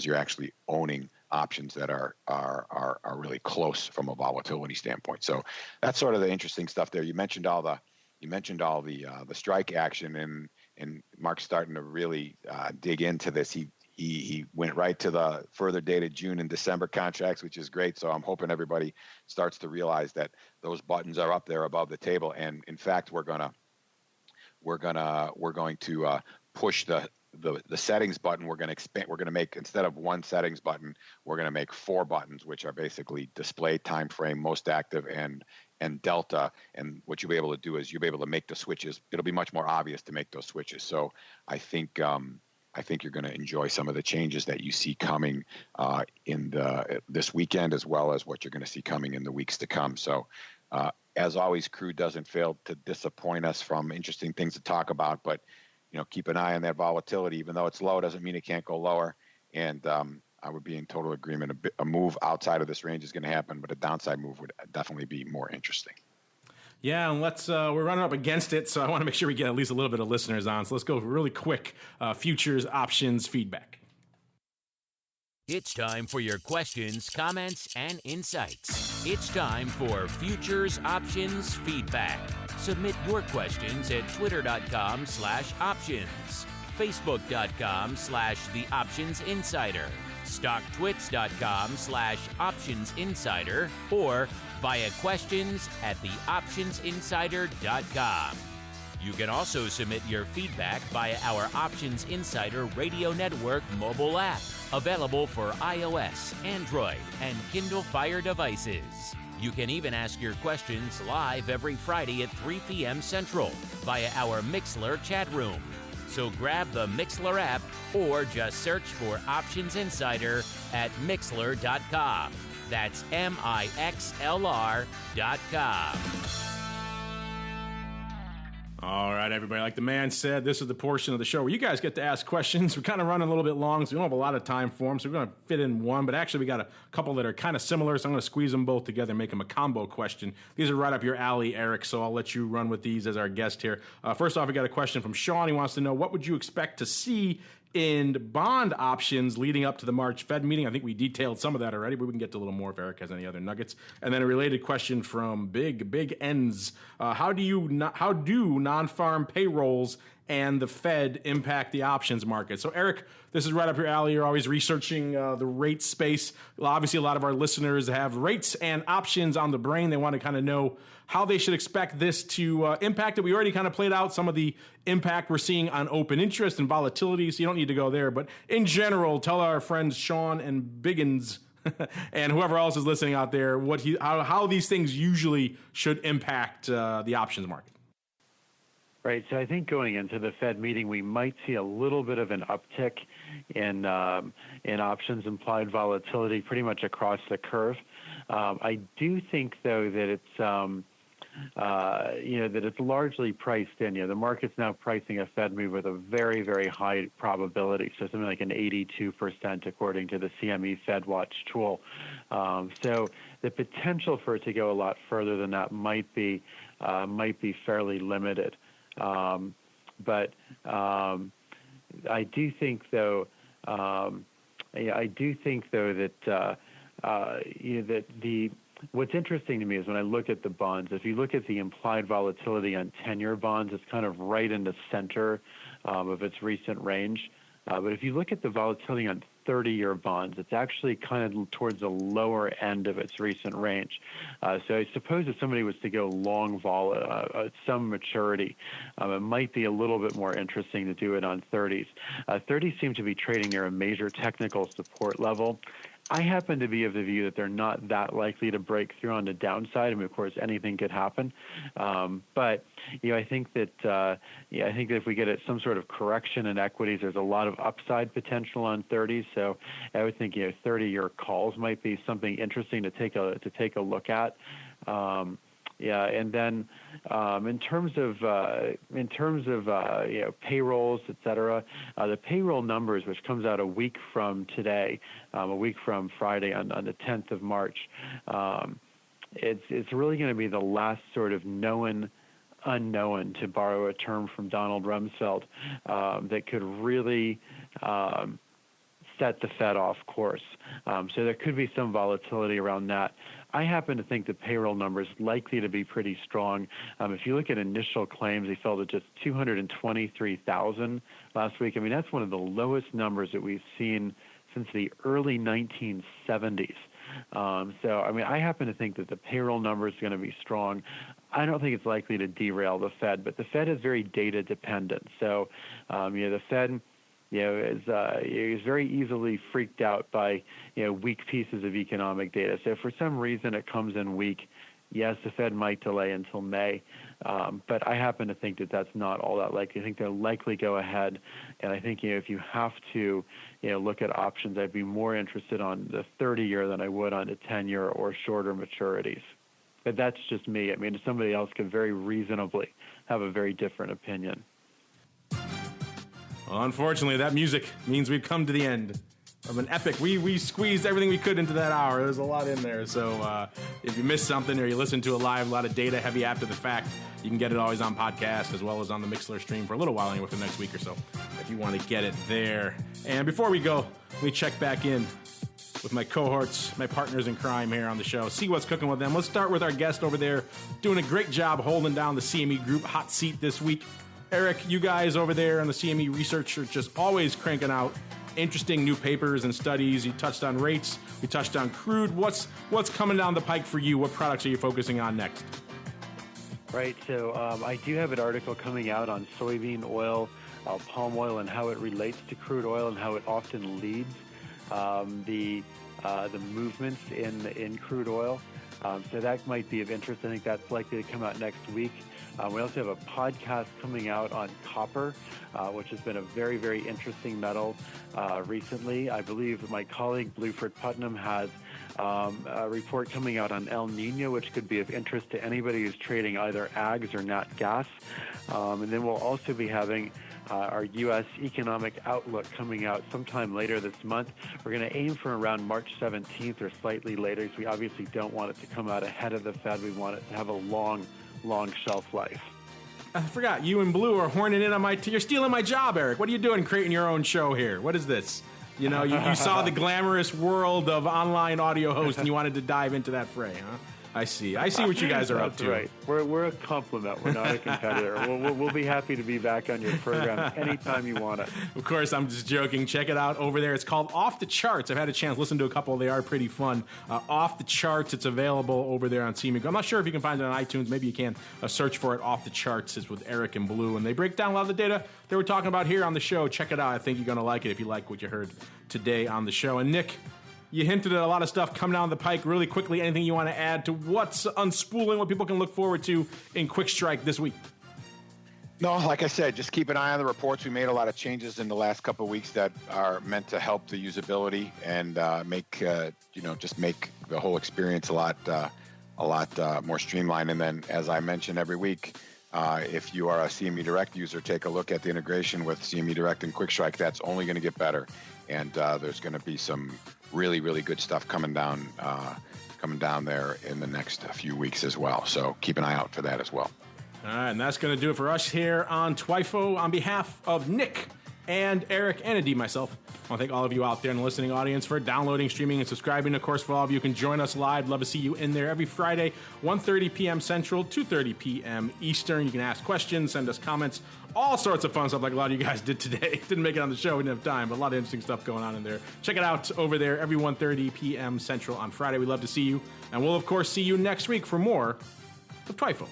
you're actually owning options that are really close from a volatility standpoint. So that's sort of the interesting stuff there. You mentioned all the strike action, and Mark's starting to really dig into this. He went right to the further dated June and December contracts, which is great. So I'm hoping everybody starts to realize that those buttons are up there above the table. And in fact, we're going to push the settings button. We're going to expand. We're going to make, instead of one settings button, we're going to make 4 buttons, which are basically display, time frame, most active, and delta. And what you'll be able to do is you'll be able to make the switches. It'll be much more obvious to make those switches. So I think you're going to enjoy some of the changes that you see coming this weekend, as well as what you're going to see coming in the weeks to come. So as always, Crude doesn't fail to disappoint us from interesting things to talk about, but keep an eye on that volatility. Even though it's low, doesn't mean it can't go lower. And I would be in total agreement. A move outside of this range is going to happen, but a downside move would definitely be more interesting. Yeah, and we're running up against it, so I want to make sure we get at least a little bit of listeners on. So let's go really quick. Futures, options, feedback. It's time for your questions, comments, and insights. It's time for Futures Options Feedback. Submit your questions at twitter.com/options. Facebook.com/The Options Insider, StockTwits.com/Options Insider, or via questions@theoptionsinsider.com. You can also submit your feedback via our Options Insider Radio Network mobile app, available for iOS, Android, and Kindle Fire devices. You can even ask your questions live every Friday at 3 p.m. Central via our Mixlr chat room. So grab the Mixlr app or just search for Options Insider at Mixlr.com. That's MIXLR.com. All right, everybody. Like the man said, this is the portion of the show where you guys get to ask questions. We're kind of running a little bit long, so we don't have a lot of time for them, so we're going to fit in one. But actually, we got a couple that are kind of similar, so I'm going to squeeze them both together and make them a combo question. These are right up your alley, Erik, so I'll let you run with these as our guest here. First off, we got a question from Sean. He wants to know, what would you expect to see in bond options leading up to the March Fed meeting? I think we detailed some of that already, but we can get to a little more if Erik has any other nuggets. And then a related question from Biggens. How do non-farm payrolls and the Fed impact the options market? So, Erik, this is right up your alley. You're always researching the rate space. Obviously, a lot of our listeners have rates and options on the brain. They want to kind of know how they should expect this to impact it. We already kind of played out some of the impact we're seeing on open interest and volatility, so you don't need to go there. But in general, tell our friends Sean and Biggens and whoever else is listening out there how these things usually should impact the options market. Right. So I think going into the Fed meeting, we might see a little bit of an uptick in options implied volatility pretty much across the curve. I do think, though, that it's that it's largely priced in. The market's now pricing a Fed move with a very, very high probability, so something like an 82% according to the CME FedWatch tool. So the potential for it to go a lot further than that might be fairly limited. But I do think, though, that what's interesting to me is when I look at the bonds, if you look at the implied volatility on 10-year bonds, it's kind of right in the center of its recent range. But if you look at the volatility on 30-year bonds, it's actually kind of towards the lower end of its recent range. So I suppose if somebody was to go long some maturity, it might be a little bit more interesting to do it on 30s. 30s seem to be trading near a major technical support level. I happen to be of the view that they're not that likely to break through on the downside. I mean, of course, anything could happen. But I think that if we get some sort of correction in equities, there's a lot of upside potential on 30s. So I would think 30-year calls might be something interesting to take a look at. And then in terms of payrolls, et cetera, the payroll numbers, which comes out a week from today, a week from Friday on the 10th of March, it's really going to be the last sort of known unknown, to borrow a term from Donald Rumsfeld, that could really set the Fed off course. So there could be some volatility around that. I happen to think the payroll number is likely to be pretty strong. If you look at initial claims, they fell to just 223,000 last week. I mean, that's one of the lowest numbers that we've seen since the early 1970s. So, I mean, I happen to think that the payroll number is going to be strong. I don't think it's likely to derail the Fed, but the Fed is very data dependent. So, the Fed is very easily freaked out by weak pieces of economic data. So if for some reason it comes in weak, yes, the Fed might delay until May, but I happen to think that that's not all that likely. I think they'll likely go ahead, and I think if you have to look at options, I'd be more interested on the 30-year than I would on the 10-year or shorter maturities. But that's just me. I mean, somebody else could very reasonably have a very different opinion. Well, unfortunately, that music means we've come to the end of an epic. We squeezed everything we could into that hour. There's a lot in there. So if you missed something or you listen to it live, a lot of data heavy after the fact, you can get it always on podcast as well as on the Mixlr stream for a little while anyway, for the next week or so, if you want to get it there. And before we go, let me check back in with my cohorts, my partners in crime here on the show, see what's cooking with them. Let's start with our guest over there, doing a great job holding down the CME Group hot seat this week. Erik, you guys over there on the CME research are just always cranking out interesting new papers and studies. You touched on rates. You touched on crude. What's coming down the pike for you? What products are you focusing on next? Right. So I do have an article coming out on soybean oil, palm oil, and how it relates to crude oil and how it often leads the movements in crude oil. So that might be of interest. I think that's likely to come out next week. We also have a podcast coming out on copper, which has been a very, very interesting metal recently. I believe my colleague Bluford Putnam has a report coming out on El Nino, which could be of interest to anybody who's trading either ags or nat gas. And then we'll also be having our U.S. economic outlook coming out sometime later this month. We're going to aim for around March 17th or slightly later, because we obviously don't want it to come out ahead of the Fed. We want it to have a long shelf life. I forgot, you and Blue are horning in on you're stealing my job, Erik. What are you doing creating your own show here? What is this? You know, you saw the glamorous world of online audio host and you wanted to dive into that fray, huh? I see what you guys are up to. That's right. We're a compliment. We're not a competitor. We'll be happy to be back on your program anytime you want it. Of course, I'm just joking. Check it out over there. It's called Off the Charts. I've had a chance to listen to a couple. They are pretty fun. Off the Charts. It's available over there on CME. I'm not sure if you can find it on iTunes. Maybe you can search for it. Off the Charts. It's with Erik and Blue, and they break down a lot of the data they were talking about here on the show. Check it out. I think you're going to like it if you like what you heard today on the show. And Nick, you hinted at a lot of stuff coming down the pike really quickly. Anything you want to add to what's unspooling, what people can look forward to in Quick Strike this week? No, like I said, just keep an eye on the reports. We made a lot of changes in the last couple of weeks that are meant to help the usability and make the whole experience a lot more streamlined. And then, as I mention every week, if you are a CME Direct user, take a look at the integration with CME Direct and Quick Strike. That's only going to get better, and there's going to be some really, really good stuff coming down there in the next few weeks as well. So keep an eye out for that as well. All right, and that's going to do it for us here on TWIFO. On behalf of Nick and Erik and indeed myself, I want to thank all of you out there in the listening audience for downloading, streaming, and subscribing. Of course, for all of you who can join us live, love to see you in there every Friday, 1:30 p.m. Central, 2:30 p.m. Eastern. You can ask questions, send us comments, all sorts of fun stuff like a lot of you guys did today. Didn't make it on the show, we didn't have time, but a lot of interesting stuff going on in there. Check it out over there every 1:30 p.m. Central on Friday. We'd love to see you, and we'll, of course, see you next week for more of TWIFO.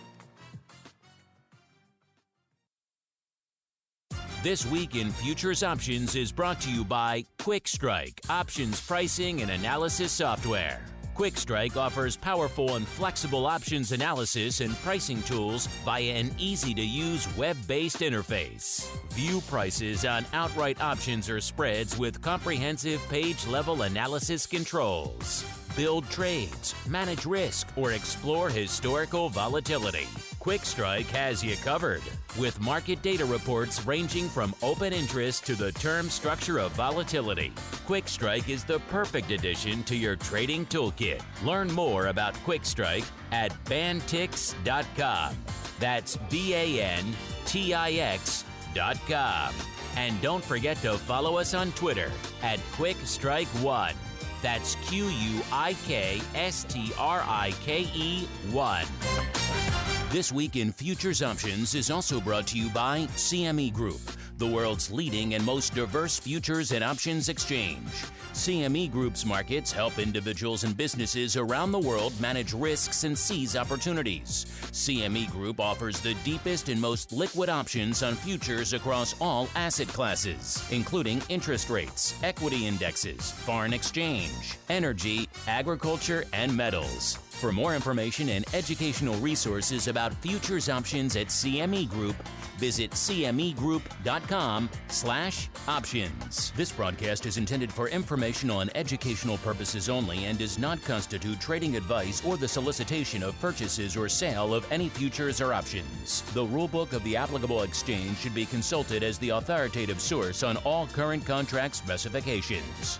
This Week in Futures Options is brought to you by Quick Strike, options pricing and analysis software. Quick Strike offers powerful and flexible options analysis and pricing tools via an easy-to-use web-based interface. View prices on outright options or spreads with comprehensive page-level analysis controls. Build trades, manage risk, or explore historical volatility. Quick Strike has you covered, with market data reports ranging from open interest to the term structure of volatility. Quick Strike is the perfect addition to your trading toolkit. Learn more about Quick Strike at bantix.com. That's BANTIX.com. And don't forget to follow us on Twitter at QuickStrike1. That's QUIKSTRIKE1. This Week in Futures Options is also brought to you by CME Group, the world's leading and most diverse futures and options exchange. CME Group's markets help individuals and businesses around the world manage risks and seize opportunities. CME Group offers the deepest and most liquid options on futures across all asset classes, including interest rates, equity indexes, foreign exchange, energy, agriculture, and metals. For more information and educational resources about futures options at CME Group, visit cmegroup.com/options. This broadcast is intended for informational and educational purposes only and does not constitute trading advice or the solicitation of purchases or sale of any futures or options. The rulebook of the applicable exchange should be consulted as the authoritative source on all current contract specifications.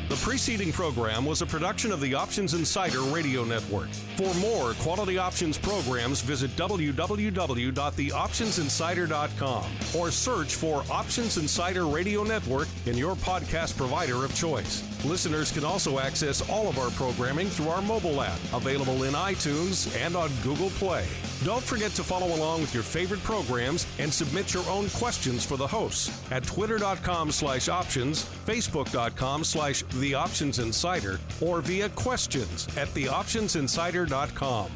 The preceding program was a production of the Options Insider Radio Network. For more quality options programs, visit www.theoptionsinsider.com or search for Options Insider Radio Network in your podcast provider of choice. Listeners can also access all of our programming through our mobile app, available in iTunes and on Google Play. Don't forget to follow along with your favorite programs and submit your own questions for the hosts at twitter.com/options, facebook.com/theoptionsinsider, or via questions at theoptionsinsider.com.